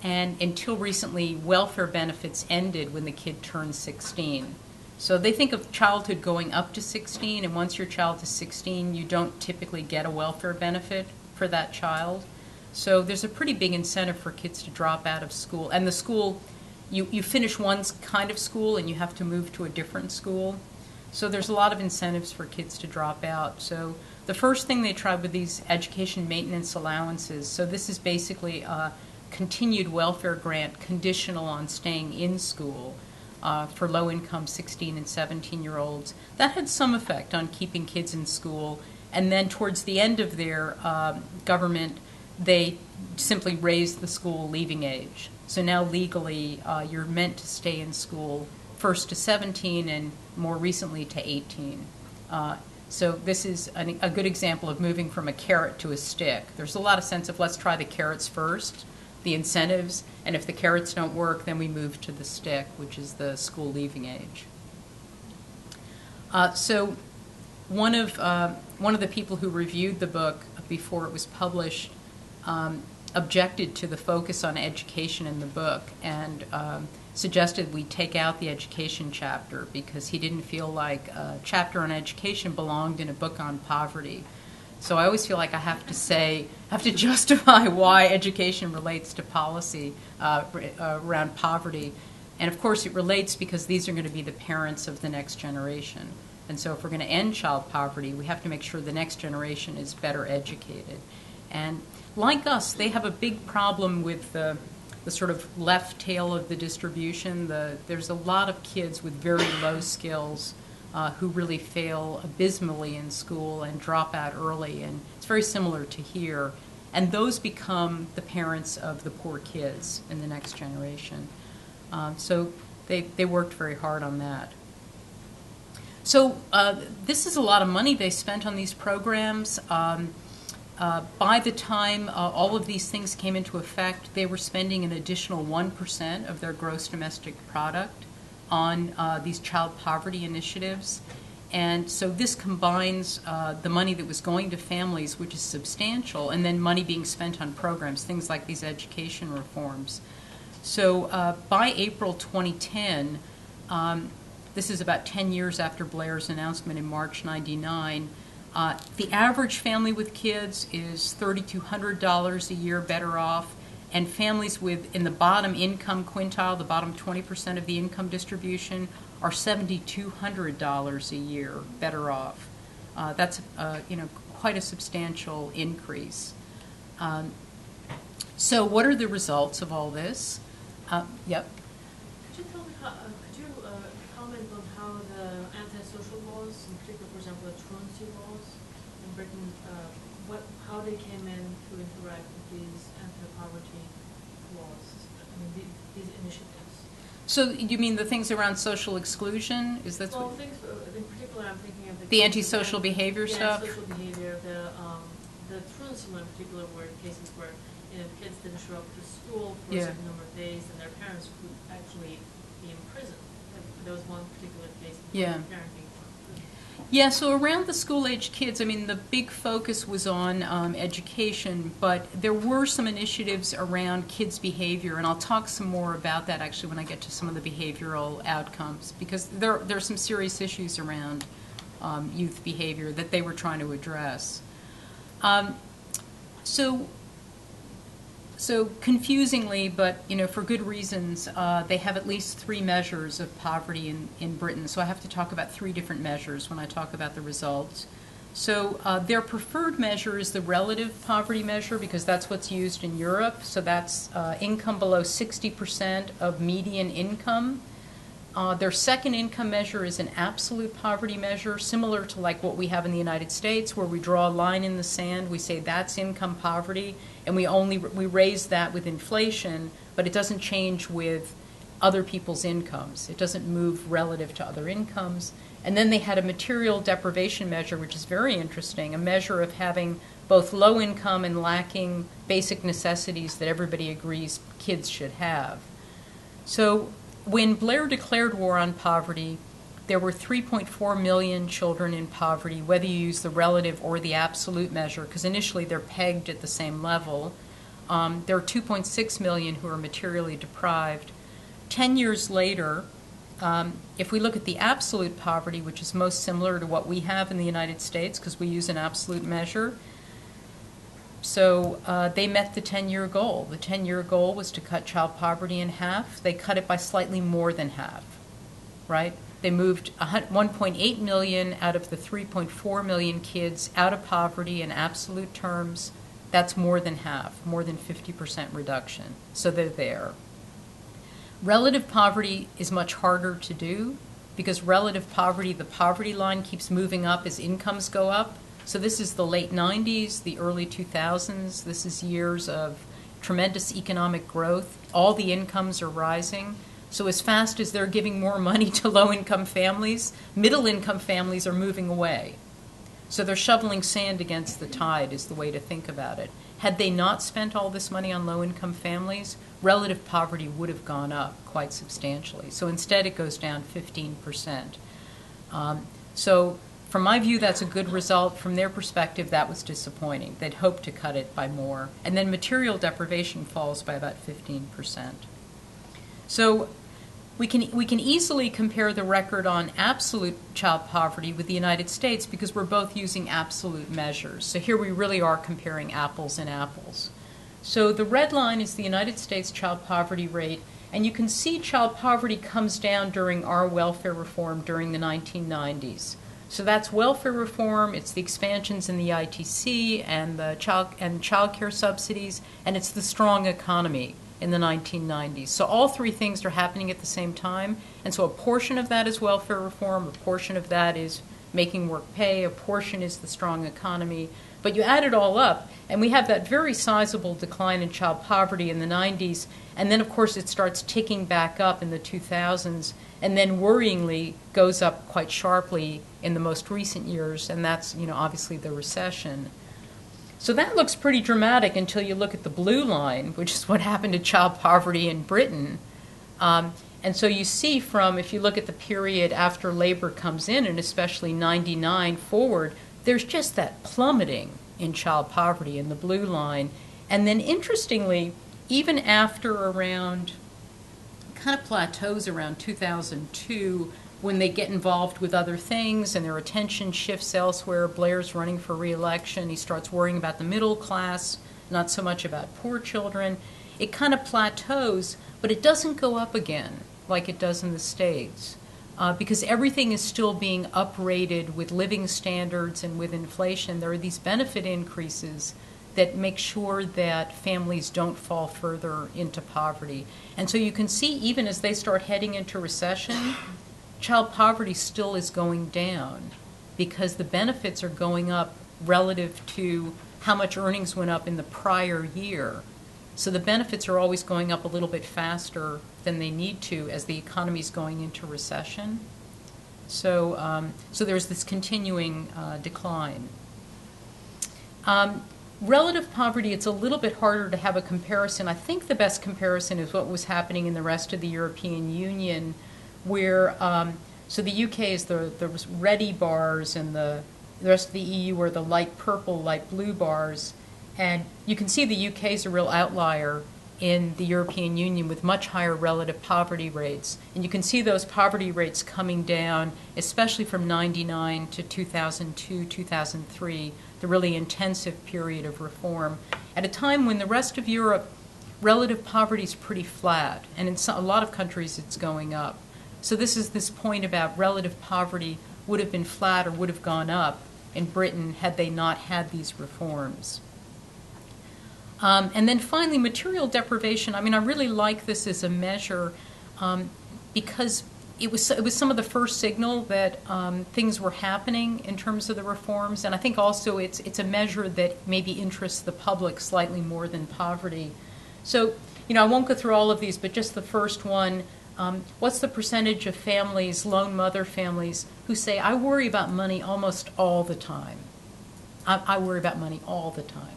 And until recently, welfare benefits ended when the kid turned 16. So they think of childhood going up to 16, and once your child is 16, you don't typically get a welfare benefit for that child. So there's a pretty big incentive for kids to drop out of school. And the school, you finish one kind of school and you have to move to a different school. So there's a lot of incentives for kids to drop out. So the first thing they tried were these education maintenance allowances. So this is basically a continued welfare grant conditional on staying in school for low-income 16 and 17-year-olds. That had some effect on keeping kids in school. And then towards the end of their government, they simply raised the school leaving age. So now legally, you're meant to stay in school first to 17 and more recently to 18. So this is a good example of moving from a carrot to a stick. There's a lot of sense of let's try the carrots first, the incentives, and if the carrots don't work, then we move to the stick, which is the school leaving age. So one of the people who reviewed the book before it was published objected to the focus on education in the book and suggested we take out the education chapter because he didn't feel like a chapter on education belonged in a book on poverty. So I always feel like I have to justify why education relates to policy around poverty. And of course it relates because these are going to be the parents of the next generation. And so if we're going to end child poverty, we have to make sure the next generation is better educated. And like us, they have a big problem with the sort of left tail of the distribution. There's a lot of kids with very low skills who really fail abysmally in school and drop out early. And it's very similar to here. and those become the parents of the poor kids in the next generation. So they worked very hard on that. So this is a lot of money they spent on these programs. By the time all of these things came into effect, they were spending an additional 1% of their gross domestic product on these child poverty initiatives. And so this combines the money that was going to families, which is substantial, and then money being spent on programs, things like these education reforms. So by April 2010, this is about 10 years after Blair's announcement in March '99, the average family with kids is $3,200 a year better off, and families in the bottom income quintile, the bottom 20% of the income distribution, are $7,200 a year better off. That's quite a substantial increase. So what are the results of all this? Yep. Could you tell me comment on how the anti-social laws, in particular, for example, the truancy laws in Britain, how they came in to interact with these anti-poverty laws, these initiatives? So you mean the things around social exclusion? Is that well, things in particular, I'm thinking of the antisocial behavior stuff? Yeah, social behavior. The truancy law in particular were cases where kids didn't show up to school for a certain number of days, and their parents could actually be in prison. There was one particular case of parent being put in prison. Yeah, so around the school-age kids, I mean, the big focus was on education, but there were some initiatives around kids' behavior, and I'll talk some more about that actually when I get to some of the behavioral outcomes, because there are some serious issues around youth behavior that they were trying to address. So confusingly, but for good reasons, they have at least 3 measures of poverty in Britain. So I have to talk about 3 different measures when I talk about the results. So their preferred measure is the relative poverty measure, because that's what's used in Europe. So that's income below 60% of median income. Their second income measure is an absolute poverty measure, similar to like what we have in the United States, where we draw a line in the sand. We say that's income poverty, and we raise that with inflation, but it doesn't change with other people's incomes. It doesn't move relative to other incomes. And then they had a material deprivation measure, which is very interesting, a measure of having both low income and lacking basic necessities that everybody agrees kids should have. So when Blair declared war on poverty, there were 3.4 million children in poverty, whether you use the relative or the absolute measure, because initially they're pegged at the same level. There are 2.6 million who are materially deprived. 10 years later, if we look at the absolute poverty, which is most similar to what we have in the United States, because we use an absolute measure, so they met the 10-year goal. The 10-year goal was to cut child poverty in half. They cut it by slightly more than half, right? They moved 1.8 million out of the 3.4 million kids out of poverty in absolute terms. That's more than half, more than 50% reduction. So they're there. Relative poverty is much harder to do, because relative poverty, the poverty line keeps moving up as incomes go up. So this is the late 90s, the early 2000s. This is years of tremendous economic growth. All the incomes are rising. So as fast as they're giving more money to low-income families, middle-income families are moving away. So they're shoveling sand against the tide is the way to think about it. Had they not spent all this money on low-income families, relative poverty would have gone up quite substantially. So instead it goes down 15%. So from my view, that's a good result. From their perspective, that was disappointing. They'd hoped to cut it by more. And then material deprivation falls by about 15%. So we can easily compare the record on absolute child poverty with the United States, because we're both using absolute measures. So here we really are comparing apples and apples. So the red line is the United States child poverty rate, and you can see child poverty comes down during our welfare reform during the 1990s. So that's welfare reform, it's the expansions in the ITC and the child care subsidies, and it's the strong economy in the 1990s. So all 3 things are happening at the same time, and so a portion of that is welfare reform, a portion of that is making work pay, a portion is the strong economy. But you add it all up, and we have that very sizable decline in child poverty in the 90s, and then, of course, it starts ticking back up in the 2000s, and then worryingly goes up quite sharply in the most recent years, and that's, obviously the recession. So that looks pretty dramatic until you look at the blue line, which is what happened to child poverty in Britain. And so you see if you look at the period after Labour comes in, and especially 99 forward, there's just that plummeting in child poverty in the blue line. And then interestingly, even after around, kind of plateaus around 2002, when they get involved with other things and their attention shifts elsewhere, Blair's running for re-election, he starts worrying about the middle class, not so much about poor children. It kind of plateaus, but it doesn't go up again like it does in the States, because everything is still being uprated with living standards and with inflation. There are these benefit increases that make sure that families don't fall further into poverty. And so you can see, even as they start heading into recession, child poverty still is going down because the benefits are going up relative to how much earnings went up in the prior year. So the benefits are always going up a little bit faster than they need to as the economy is going into recession. So there's this continuing decline. Relative poverty, it's a little bit harder to have a comparison. I think the best comparison is what was happening in the rest of the European Union, where, so the UK is the reddy bars, and the rest of the EU are the light purple, light blue bars. And you can see the UK is a real outlier in the European Union with much higher relative poverty rates. And you can see those poverty rates coming down, especially from 99 to 2002, 2003, the really intensive period of reform, at a time when the rest of Europe, relative poverty is pretty flat. And in a lot of countries, it's going up. So this is this point about relative poverty would have been flat or would have gone up in Britain had they not had these reforms. And then finally, material deprivation. I mean, I really like this as a measure because it was some of the first signal that things were happening in terms of the reforms. And I think also it's a measure that maybe interests the public slightly more than poverty. So, I won't go through all of these, but just the first one, what's the percentage of families, lone mother families, who say, I worry about money almost all the time. I worry about money all the time.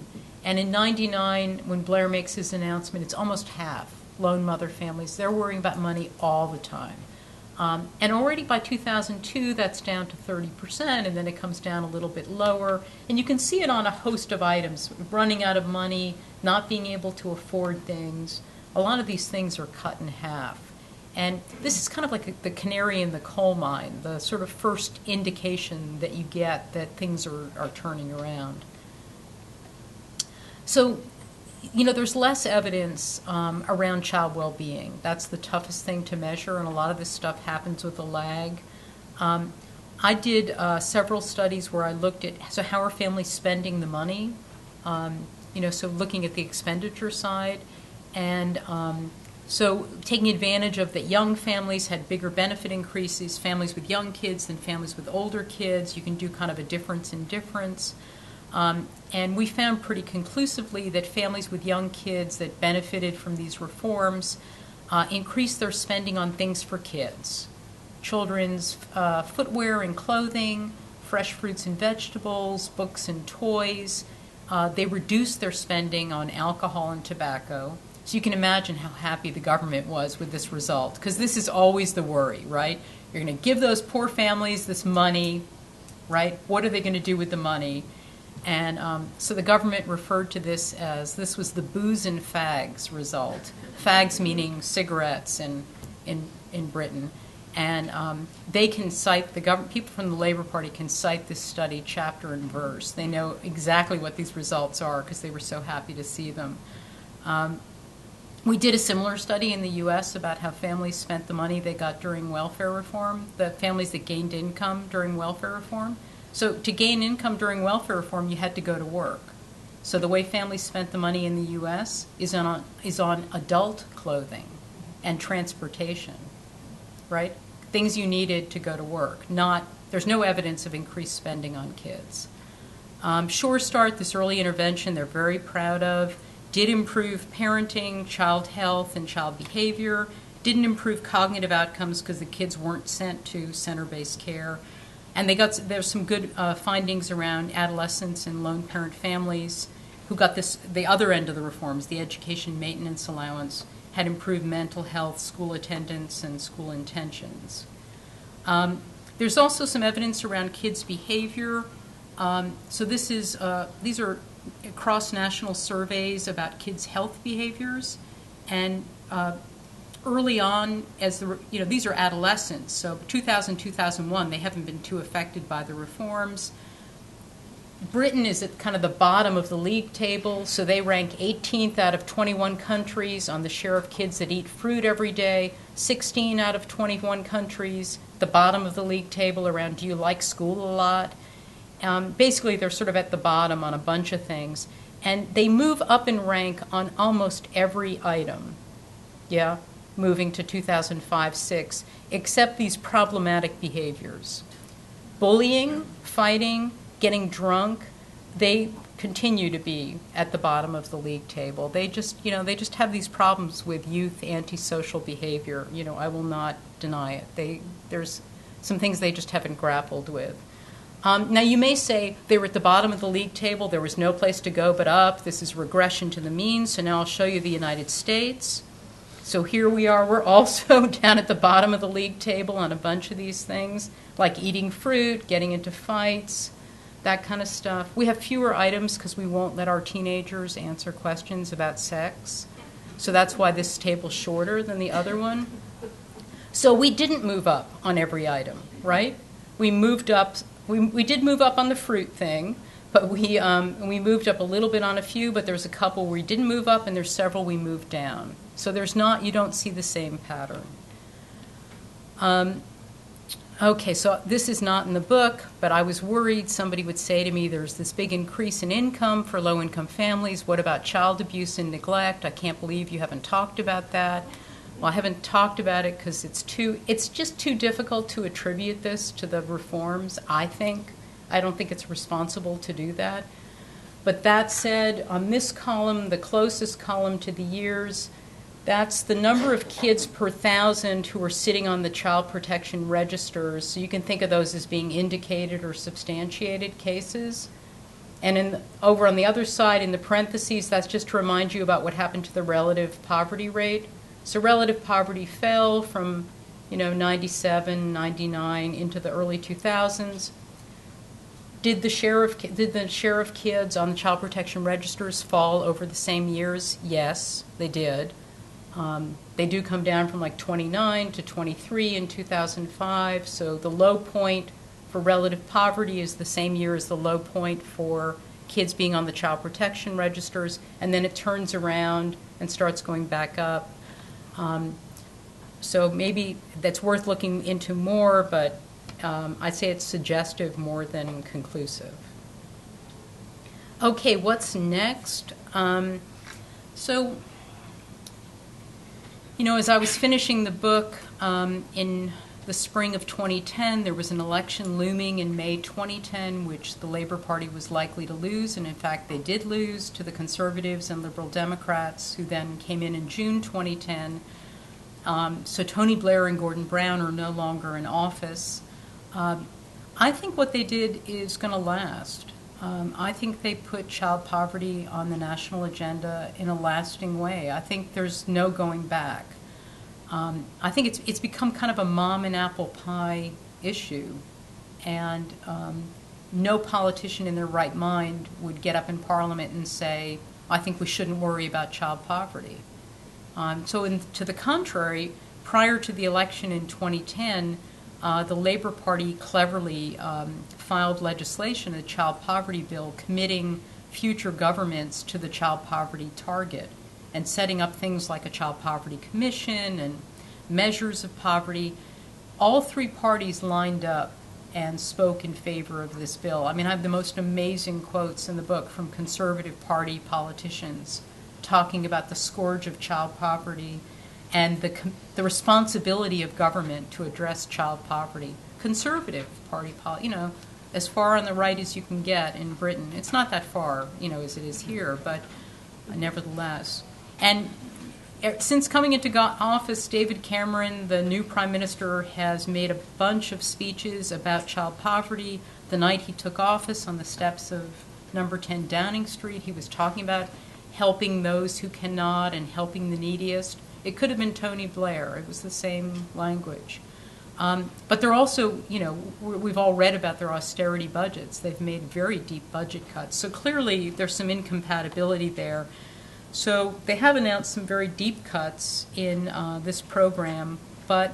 And in 99, when Blair makes his announcement, it's almost half lone mother families. They're worrying about money all the time. And already by 2002, that's down to 30%, and then it comes down a little bit lower. And you can see it on a host of items, running out of money, not being able to afford things. A lot of these things are cut in half. And this is kind of like the canary in the coal mine, the sort of first indication that you get that things are turning around. So, there's less evidence around child well-being. That's the toughest thing to measure, and a lot of this stuff happens with a lag. I did several studies where I looked at, how are families spending the money? So looking at the expenditure side, and so taking advantage of that young families had bigger benefit increases, families with young kids than families with older kids. You can do kind of a difference in difference. And we found pretty conclusively that families with young kids that benefited from these reforms increased their spending on things for kids. Children's footwear and clothing, fresh fruits and vegetables, books and toys. They reduced their spending on alcohol and tobacco. So you can imagine how happy the government was with this result, because this is always the worry, right? You're going to give those poor families this money, right? What are they going to do with the money? And so the government referred to this was the booze and fags result. Fags meaning cigarettes in Britain. And they can cite, people from the Labour Party can cite this study chapter and verse. They know exactly what these results are because they were so happy to see them. We did a similar study in the U.S. about how families spent the money they got during welfare reform, the families that gained income during welfare reform. So to gain income during welfare reform, you had to go to work. So the way families spent the money in the U.S. is on adult clothing and transportation, right? Things you needed to go to work. There's no evidence of increased spending on kids. Sure Start, this early intervention they're very proud of, did improve parenting, child health, and child behavior, didn't improve cognitive outcomes because the kids weren't sent to center-based care. And there's some good findings around adolescents and lone parent families who got the other end of the reforms, the education maintenance allowance, had improved mental health, school attendance, and school intentions. There's also some evidence around kids' behavior. So these are cross-national surveys about kids' health behaviors, and early on, these are adolescents, so 2000, 2001, they haven't been too affected by the reforms. Britain is at kind of the bottom of the league table, so they rank 18th out of 21 countries on the share of kids that eat fruit every day, 16 out of 21 countries, the bottom of the league table around do you like school a lot. Basically, they're sort of at the bottom on a bunch of things, and they move up in rank on almost every item, moving to 2005-06, except these problematic behaviors. Bullying, fighting, getting drunk, they continue to be at the bottom of the league table. They just have these problems with youth antisocial behavior. I will not deny it. There's some things they just haven't grappled with. Now, you may say they were at the bottom of the league table. There was no place to go but up. This is regression to the mean. So now I'll show you the United States. So here we are. We're also down at the bottom of the league table on a bunch of these things, like eating fruit, getting into fights, that kind of stuff. We have fewer items because we won't let our teenagers answer questions about sex. So that's why this table's shorter than the other one. So we didn't move up on every item, right? We moved up. We did move up on the fruit thing, but we moved up a little bit on a few, but there's a couple where we didn't move up, and there's several we moved down. So you don't see the same pattern. Okay, so this is not in the book, but I was worried somebody would say to me, there's this big increase in income for low-income families. What about child abuse and neglect? I can't believe you haven't talked about that. Well, I haven't talked about it because it's just too difficult to attribute this to the reforms, I think. I don't think it's responsible to do that. But that said, on this column, the closest column to the years, that's the number of kids per 1,000 who are sitting on the child protection registers. So you can think of those as being indicated or substantiated cases. And over on the other side, in the parentheses, that's just to remind you about what happened to the relative poverty rate. So relative poverty fell from, 97, 99 into the early 2000s. Did the share of kids on the child protection registers fall over the same years? Yes, they did. They do come down from like 29 to 23 in 2005. So the low point for relative poverty is the same year as the low point for kids being on the child protection registers, and then it turns around and starts going back up. So maybe that's worth looking into more, but I'd say it's suggestive more than conclusive. Okay, what's next? As I was finishing the book in the spring of 2010, there was an election looming in May 2010, which the Labor Party was likely to lose, and in fact they did lose to the Conservatives and Liberal Democrats, who then came in June 2010. So Tony Blair and Gordon Brown are no longer in office. I think what they did is going to last. I think they put child poverty on the national agenda in a lasting way. I think there's no going back. I think it's become kind of a mom and apple pie issue, and no politician in their right mind would get up in Parliament and say, I think we shouldn't worry about child poverty. To the contrary, prior to the election in 2010, the Labor Party cleverly filed legislation, a child poverty bill, committing future governments to the child poverty target and setting up things like a child poverty commission and measures of poverty. All three parties lined up and spoke in favor of this bill. I have the most amazing quotes in the book from Conservative Party politicians talking about the scourge of child poverty and the responsibility of government to address child poverty. Conservative Party, as far on the right as you can get in Britain. It's not that far, as it is here, but nevertheless. And since coming into office, David Cameron, the new Prime Minister, has made a bunch of speeches about child poverty. The night he took office on the steps of number 10 Downing Street, he was talking about helping those who cannot and helping the neediest. It could have been Tony Blair. It was the same language. But they're also, we've all read about their austerity budgets. They've made very deep budget cuts. So clearly there's some incompatibility there. So they have announced some very deep cuts in this program, but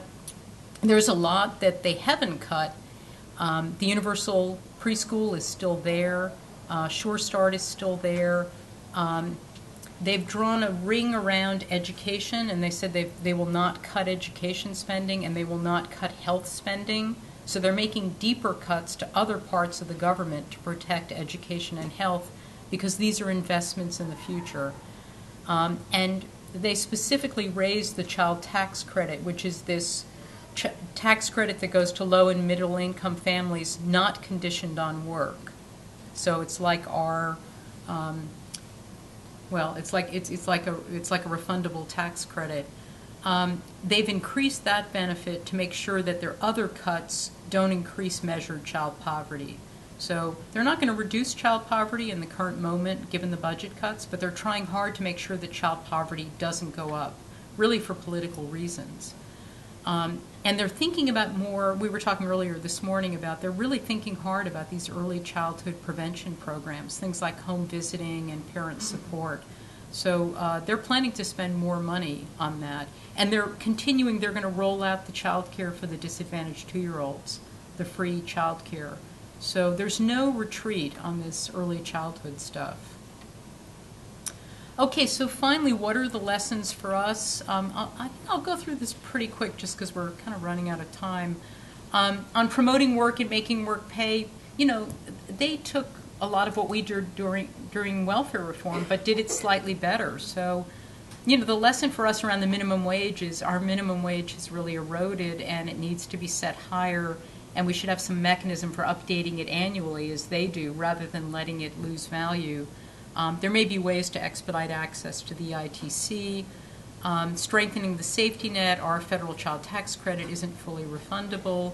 there's a lot that they haven't cut. The universal preschool is still there. Sure Start is still there. They've drawn a ring around education, and they said they will not cut education spending and they will not cut health spending. So they're making deeper cuts to other parts of the government to protect education and health because these are investments in the future. And they specifically raised the child tax credit, which is this tax credit that goes to low and middle income families not conditioned on work. So it's like our it's like a refundable tax credit. They've increased that benefit to make sure that their other cuts don't increase measured child poverty. So they're not going to reduce child poverty in the current moment, given the budget cuts, but they're trying hard to make sure that child poverty doesn't go up, really for political reasons. And they're thinking about more, we were talking earlier this morning about, they're really thinking hard about these early childhood prevention programs, things like home visiting and parent support. So they're planning to spend more money on that. And they're going to roll out the child care for the disadvantaged 2-year-olds, the free child care. So there's no retreat on this early childhood stuff. Okay, so finally, what are the lessons for us? I'll go through this pretty quick just because we're kind of running out of time. On promoting work and making work pay, they took a lot of what we did during welfare reform, but did it slightly better. So, the lesson for us around the minimum wage is our minimum wage has really eroded and it needs to be set higher, and we should have some mechanism for updating it annually as they do rather than letting it lose value. There may be ways to expedite access to the ITC. Strengthening the safety net. Our federal child tax credit isn't fully refundable.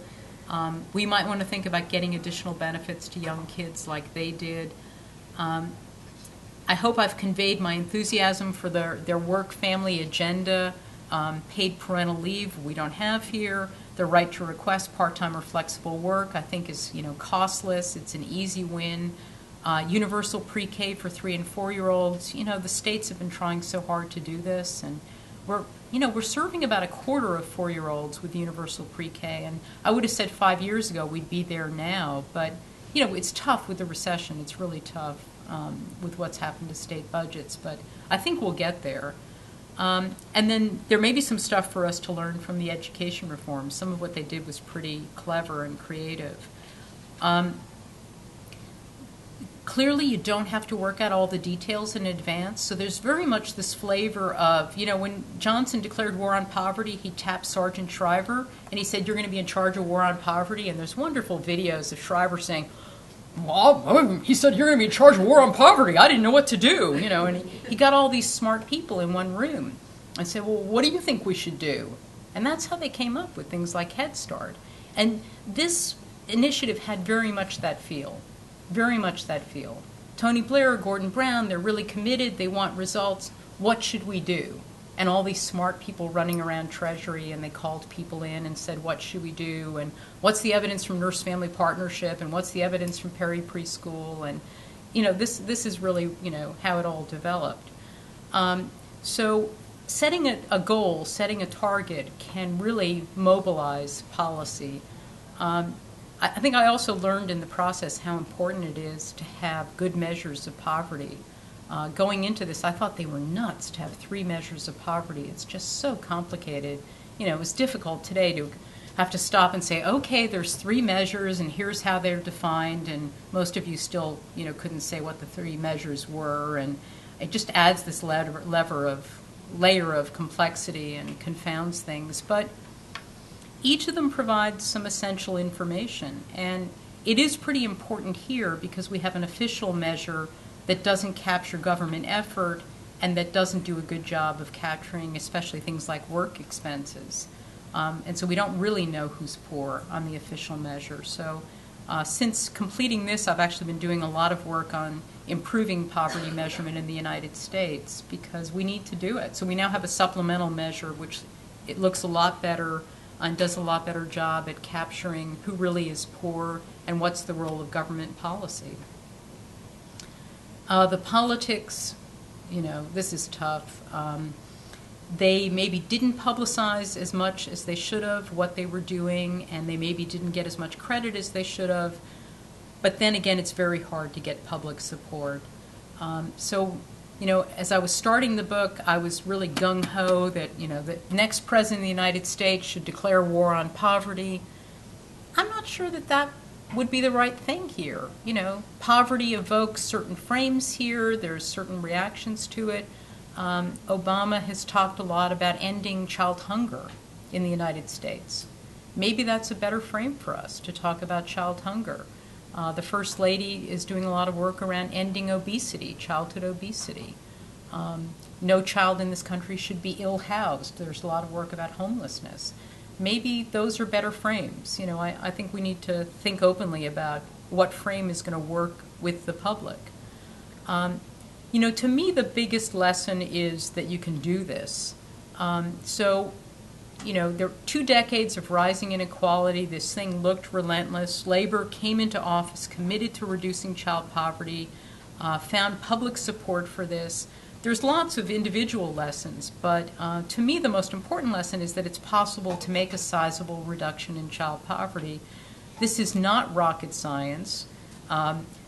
We might want to think about getting additional benefits to young kids like they did. I hope I've conveyed my enthusiasm for their work-family agenda. Paid parental leave we don't have here. The right to request part-time or flexible work I think is costless. It's an easy win. Universal pre-K for 3- and 4-year-olds. The states have been trying so hard to do this, and we're serving about a quarter of 4-year-olds with universal pre-K. And I would have said 5 years ago we'd be there now, but it's tough with the recession. It's really tough with what's happened to state budgets, but I think we'll get there. And then there may be some stuff for us to learn from the education reform. Some of what they did was pretty clever and creative. Clearly, you don't have to work out all the details in advance. So there's very much this flavor of, when Johnson declared war on poverty, he tapped Sergeant Shriver, and he said, you're going to be in charge of war on poverty. And there's wonderful videos of Shriver saying, well, he said, you're going to be in charge of war on poverty. I didn't know what to do, And he got all these smart people in one room and said, well, what do you think we should do? And that's how they came up with things like Head Start. And this initiative had very much that feel. Very much that feel. Tony Blair, Gordon Brown, they're really committed. They want results. What should we do? And all these smart people running around Treasury, and they called people in and said, what should we do? And what's the evidence from Nurse Family Partnership? And what's the evidence from Perry Preschool? And, this is really, how it all developed. So setting a goal, setting a target can really mobilize policy. I think I also learned in the process how important it is to have good measures of poverty. Going into this, I thought they were nuts to have 3 measures of poverty. It's just so complicated. It was difficult today to have to stop and say, okay, there's 3 measures and here's how they're defined, and most of you still, couldn't say what the 3 measures were, and it just adds this layer of complexity and confounds things. But each of them provides some essential information, and it is pretty important here because we have an official measure that doesn't capture government effort and that doesn't do a good job of capturing especially things like work expenses. And so we don't really know who's poor on the official measure. So since completing this, I've actually been doing a lot of work on improving poverty measurement in the United States because we need to do it. So we now have a supplemental measure which it looks a lot better and does a lot better job at capturing who really is poor and what's the role of government policy. The politics, this is tough. They maybe didn't publicize as much as they should have what they were doing, and they maybe didn't get as much credit as they should have. But then again, it's very hard to get public support. So, as I was starting the book, I was really gung-ho that, the next president of the United States should declare war on poverty. I'm not sure that that would be the right thing here. Poverty evokes certain frames here. There's certain reactions to it. Obama has talked a lot about ending child hunger in the United States. Maybe that's a better frame for us to talk about child hunger. The First Lady is doing a lot of work around ending obesity, childhood obesity. No child in this country should be ill-housed. There's a lot of work about homelessness. Maybe those are better frames. I think we need to think openly about what frame is going to work with the public. To me, the biggest lesson is that you can do this. There are 2 decades of rising inequality. This thing looked relentless. Labor came into office committed to reducing child poverty, found public support for this. There's lots of individual lessons, but to me the most important lesson is that it's possible to make a sizable reduction in child poverty. This is not rocket science.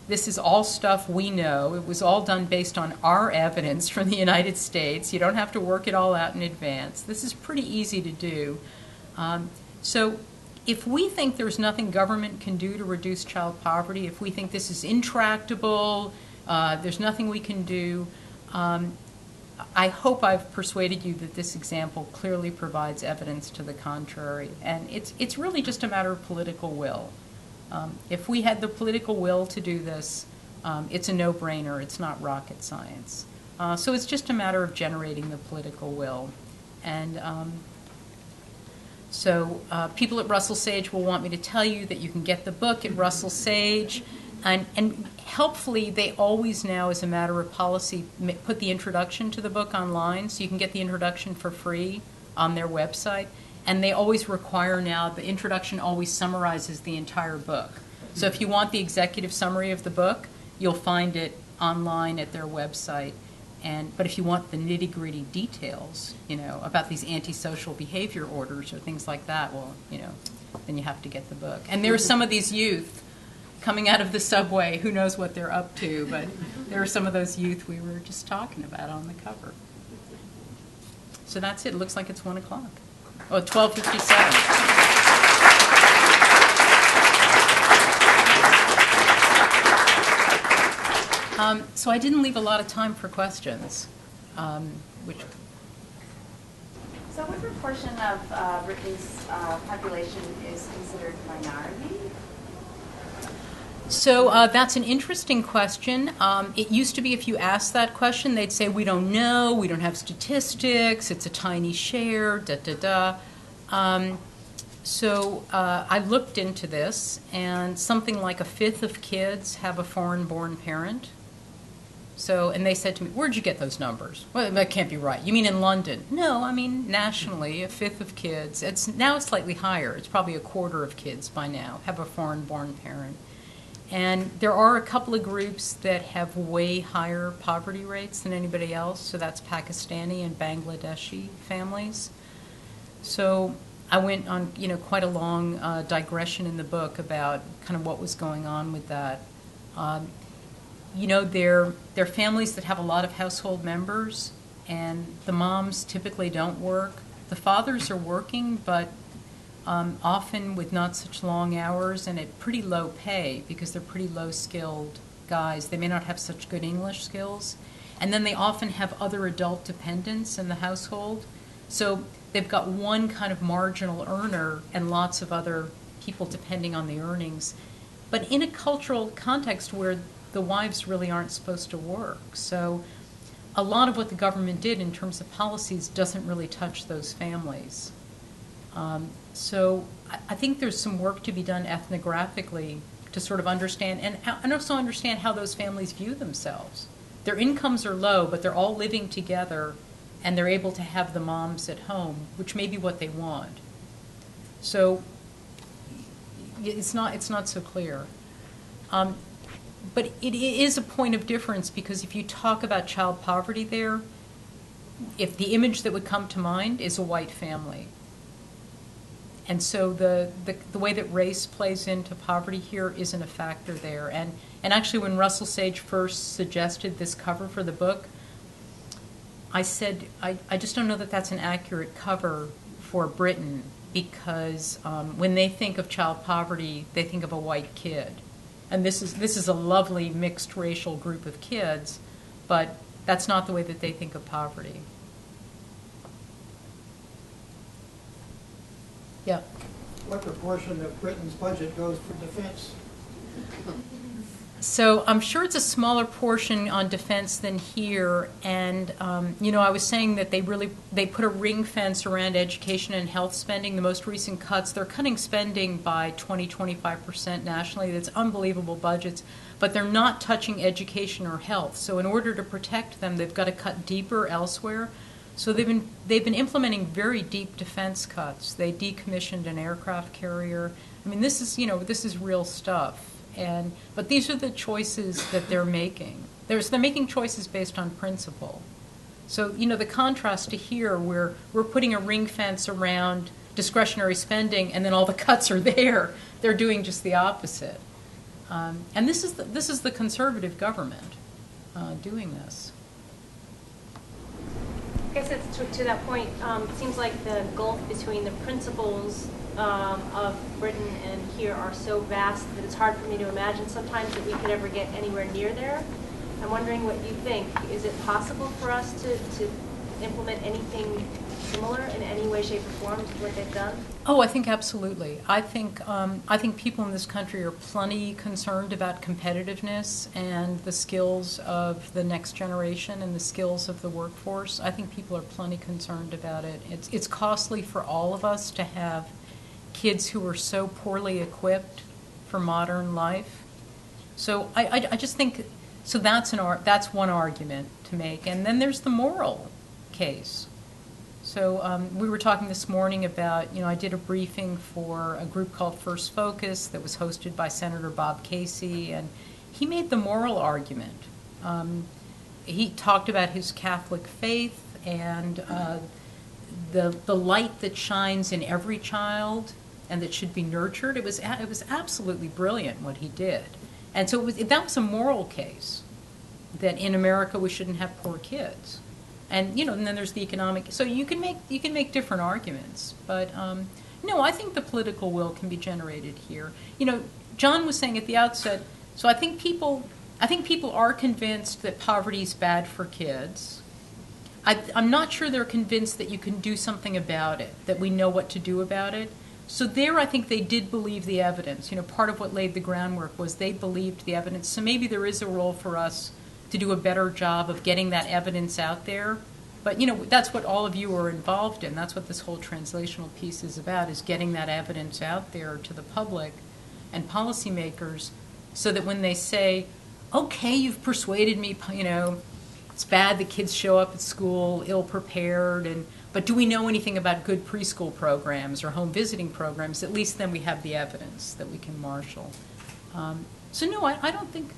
This is all stuff we know. It was all done based on our evidence from the United States. You don't have to work it all out in advance. This is pretty easy to do. So if we think there's nothing government can do to reduce child poverty, if we think this is intractable, there's nothing we can do, I hope I've persuaded you that this example clearly provides evidence to the contrary. And it's really just a matter of political will. If we had the political will to do this, it's a no-brainer. It's not rocket science. So it's just a matter of generating the political will. And people at Russell Sage will want me to tell you that you can get the book at Russell Sage. And helpfully, they always now, as a matter of policy, put the introduction to the book online, so you can get the introduction for free on their website. And they always require now, the introduction always summarizes the entire book. So if you want the executive summary of the book, you'll find it online at their website. But if you want the nitty-gritty details, about these antisocial behavior orders or things like that, then you have to get the book. And there are some of these youth coming out of the subway, who knows what they're up to, but there are some of those youth we were just talking about on the cover. So that's it. It looks like it's 1 o'clock. Oh, 12:57. So I didn't leave a lot of time for questions, which... So what proportion of Britain's population is considered minority? So that's an interesting question. It used to be if you asked that question, they'd say, we don't know, we don't have statistics, it's a tiny share, da-da-da. I looked into this, and something like 1/5 of kids have a foreign-born parent. And they said to me, where'd you get those numbers? Well, that can't be right. You mean in London? No, I mean nationally, 1/5 of kids. It's now slightly higher. It's probably 1/4 of kids by now have a foreign-born parent. And there are a couple of groups that have way higher poverty rates than anybody else. So that's Pakistani and Bangladeshi families. So I went on, quite a long digression in the book about kind of what was going on with that. They're families that have a lot of household members, and the moms typically don't work. The fathers are working, but often with not such long hours and at pretty low pay because they're pretty low-skilled guys. They may not have such good English skills. And then they often have other adult dependents in the household. So they've got one kind of marginal earner and lots of other people depending on the earnings. but in a cultural context where the wives really aren't supposed to work. So a lot of what the government did in terms of policies doesn't really touch those families. So I think there's some work to be done ethnographically to sort of understand, and also understand how those families view themselves. Their incomes are low, but they're all living together, and they're able to have the moms at home, which may be what they want. So it's not so clear. But it is a point of difference, because if you talk about child poverty there, if the image that would come to mind is a white family. And so the way that race plays into poverty here isn't a factor there. And actually, when Russell Sage first suggested this cover for the book, I said, I just don't know that that's an accurate cover for Britain, because when they think of child poverty, they think of a white kid. And this is a lovely mixed racial group of kids, but that's not the way that they think of poverty. Yeah. What proportion of Britain's budget goes for defense? So I'm sure it's a smaller portion on defense than here, and I was saying that they put a ring fence around education and health spending. The most recent cuts, they're cutting spending by 20-25% nationally. That's unbelievable budgets, but they're not touching education or health. So in order to protect them, they've got to cut deeper elsewhere. So they've been implementing very deep defense cuts. They decommissioned an aircraft carrier. I mean, this is real stuff. But these are the choices that they're making. They're making choices based on principle. So, the contrast to here, where we're putting a ring fence around discretionary spending, and then all the cuts are there. They're doing just the opposite. And this is the conservative government doing this. I guess it's to that point, it seems like the gulf between the principles of Britain and here are so vast that it's hard for me to imagine sometimes that we could ever get anywhere near there. I'm wondering what you think. Is it possible for us to implement anything similar in any way, shape, or form to what they've done? Oh, I think absolutely. I think people in this country are plenty concerned about competitiveness and the skills of the next generation and the skills of the workforce. I think people are plenty concerned about it. It's costly for all of us to have kids who are so poorly equipped for modern life. So I just think, so that's one argument to make. And then there's the moral case. So we were talking this morning about, I did a briefing for a group called First Focus that was hosted by Senator Bob Casey, and he made the moral argument. He talked about his Catholic faith and the light that shines in every child and that should be nurtured. It was absolutely brilliant what he did. And so that was a moral case, that in America we shouldn't have poor kids. And and then there's the economic. So you can make different arguments, but no, I think the political will can be generated here. John was saying at the outset. So I think people are convinced that poverty is bad for kids. I'm not sure they're convinced that you can do something about it, that we know what to do about it. So there, I think they did believe the evidence. Part of what laid the groundwork was they believed the evidence. So maybe there is a role for us to do a better job of getting that evidence out there. But, that's what all of you are involved in. That's what this whole translational piece is about, is getting that evidence out there to the public and policymakers so that when they say, okay, you've persuaded me, it's bad that kids show up at school ill-prepared, but do we know anything about good preschool programs or home visiting programs? At least then we have the evidence that we can marshal. So no, I don't think.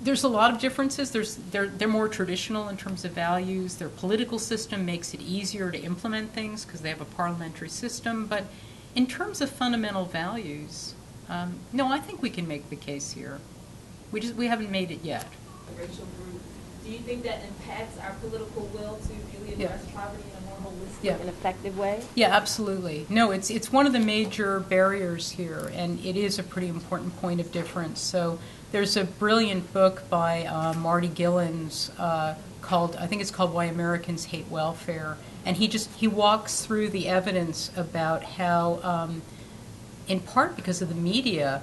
There's a lot of differences. They're more traditional in terms of values. Their political system makes it easier to implement things because they have a parliamentary system. But in terms of fundamental values, no, I think we can make the case here. We haven't made it yet. The racial group. Do you think that impacts our political will to really address poverty in a more holistic and effective way? Yeah, absolutely. No, it's one of the major barriers here, and it is a pretty important point of difference. So there's a brilliant book by Marty Gillens called Why Americans Hate Welfare, and he walks through the evidence about how, in part because of the media,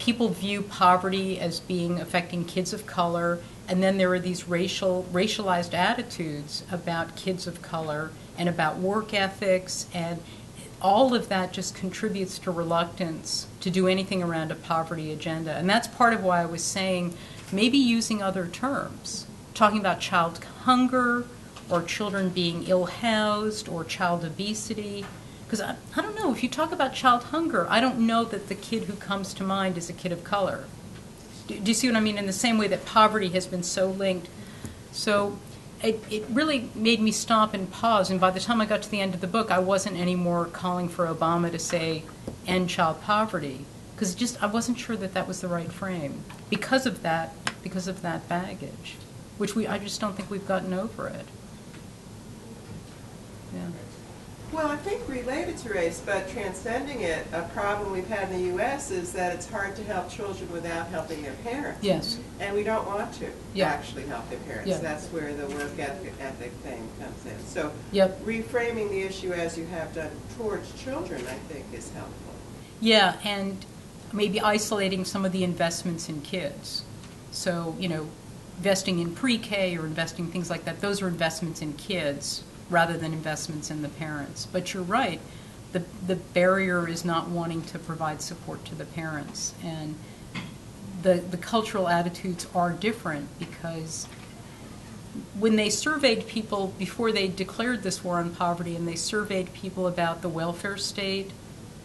people view poverty as being affecting kids of color, and then there are these racialized attitudes about kids of color and about work ethics, and all of that just contributes to reluctance to do anything around a poverty agenda. And that's part of why I was saying maybe using other terms, talking about child hunger or children being ill-housed or child obesity. Because I don't know, if you talk about child hunger, I don't know that the kid who comes to mind is a kid of color. Do you see what I mean? In the same way that poverty has been so linked. So it really made me stop and pause. And by the time I got to the end of the book, I wasn't anymore calling for Obama to say, end child poverty. Because I wasn't sure that that was the right frame. Because of that baggage, which I just don't think we've gotten over it. Yeah. Well, I think related to race, but transcending it, a problem we've had in the U.S. is that it's hard to help children without helping their parents. Yes. And we don't want to Yeah. actually help their parents. Yeah. That's where the work ethic thing comes in. So Yep. reframing the issue as you have done towards children, I think, is helpful. Yeah, and maybe isolating some of the investments in kids. So, investing in pre-K or investing things like that, those are investments in kids rather than investments in the parents. But you're right, the barrier is not wanting to provide support to the parents. And the cultural attitudes are different, because when they surveyed people before they declared this war on poverty, and they surveyed people about the welfare state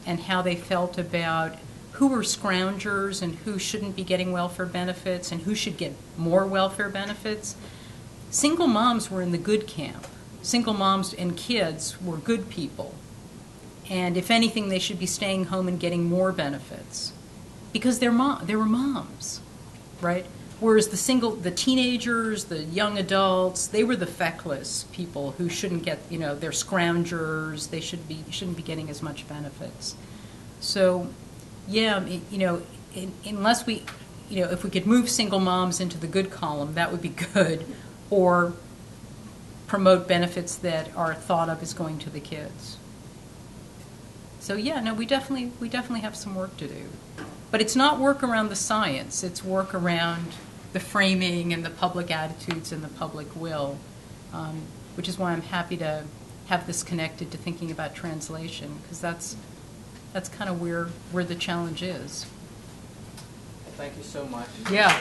and how they felt about who were scroungers and who shouldn't be getting welfare benefits and who should get more welfare benefits, single moms were in the good camp. Single moms and kids were good people. And if anything, they should be staying home and getting more benefits, because they were moms, right? Whereas the teenagers, the young adults, they were the feckless people who shouldn't get, they're scroungers. They shouldn't be getting as much benefits. So, yeah, unless we, if we could move single moms into the good column, that would be good, or promote benefits that are thought of as going to the kids. So yeah, no, we definitely have some work to do. But it's not work around the science, it's work around the framing and the public attitudes and the public will, which is why I'm happy to have this connected to thinking about translation, because that's kind of where the challenge is. Thank you so much. Yeah.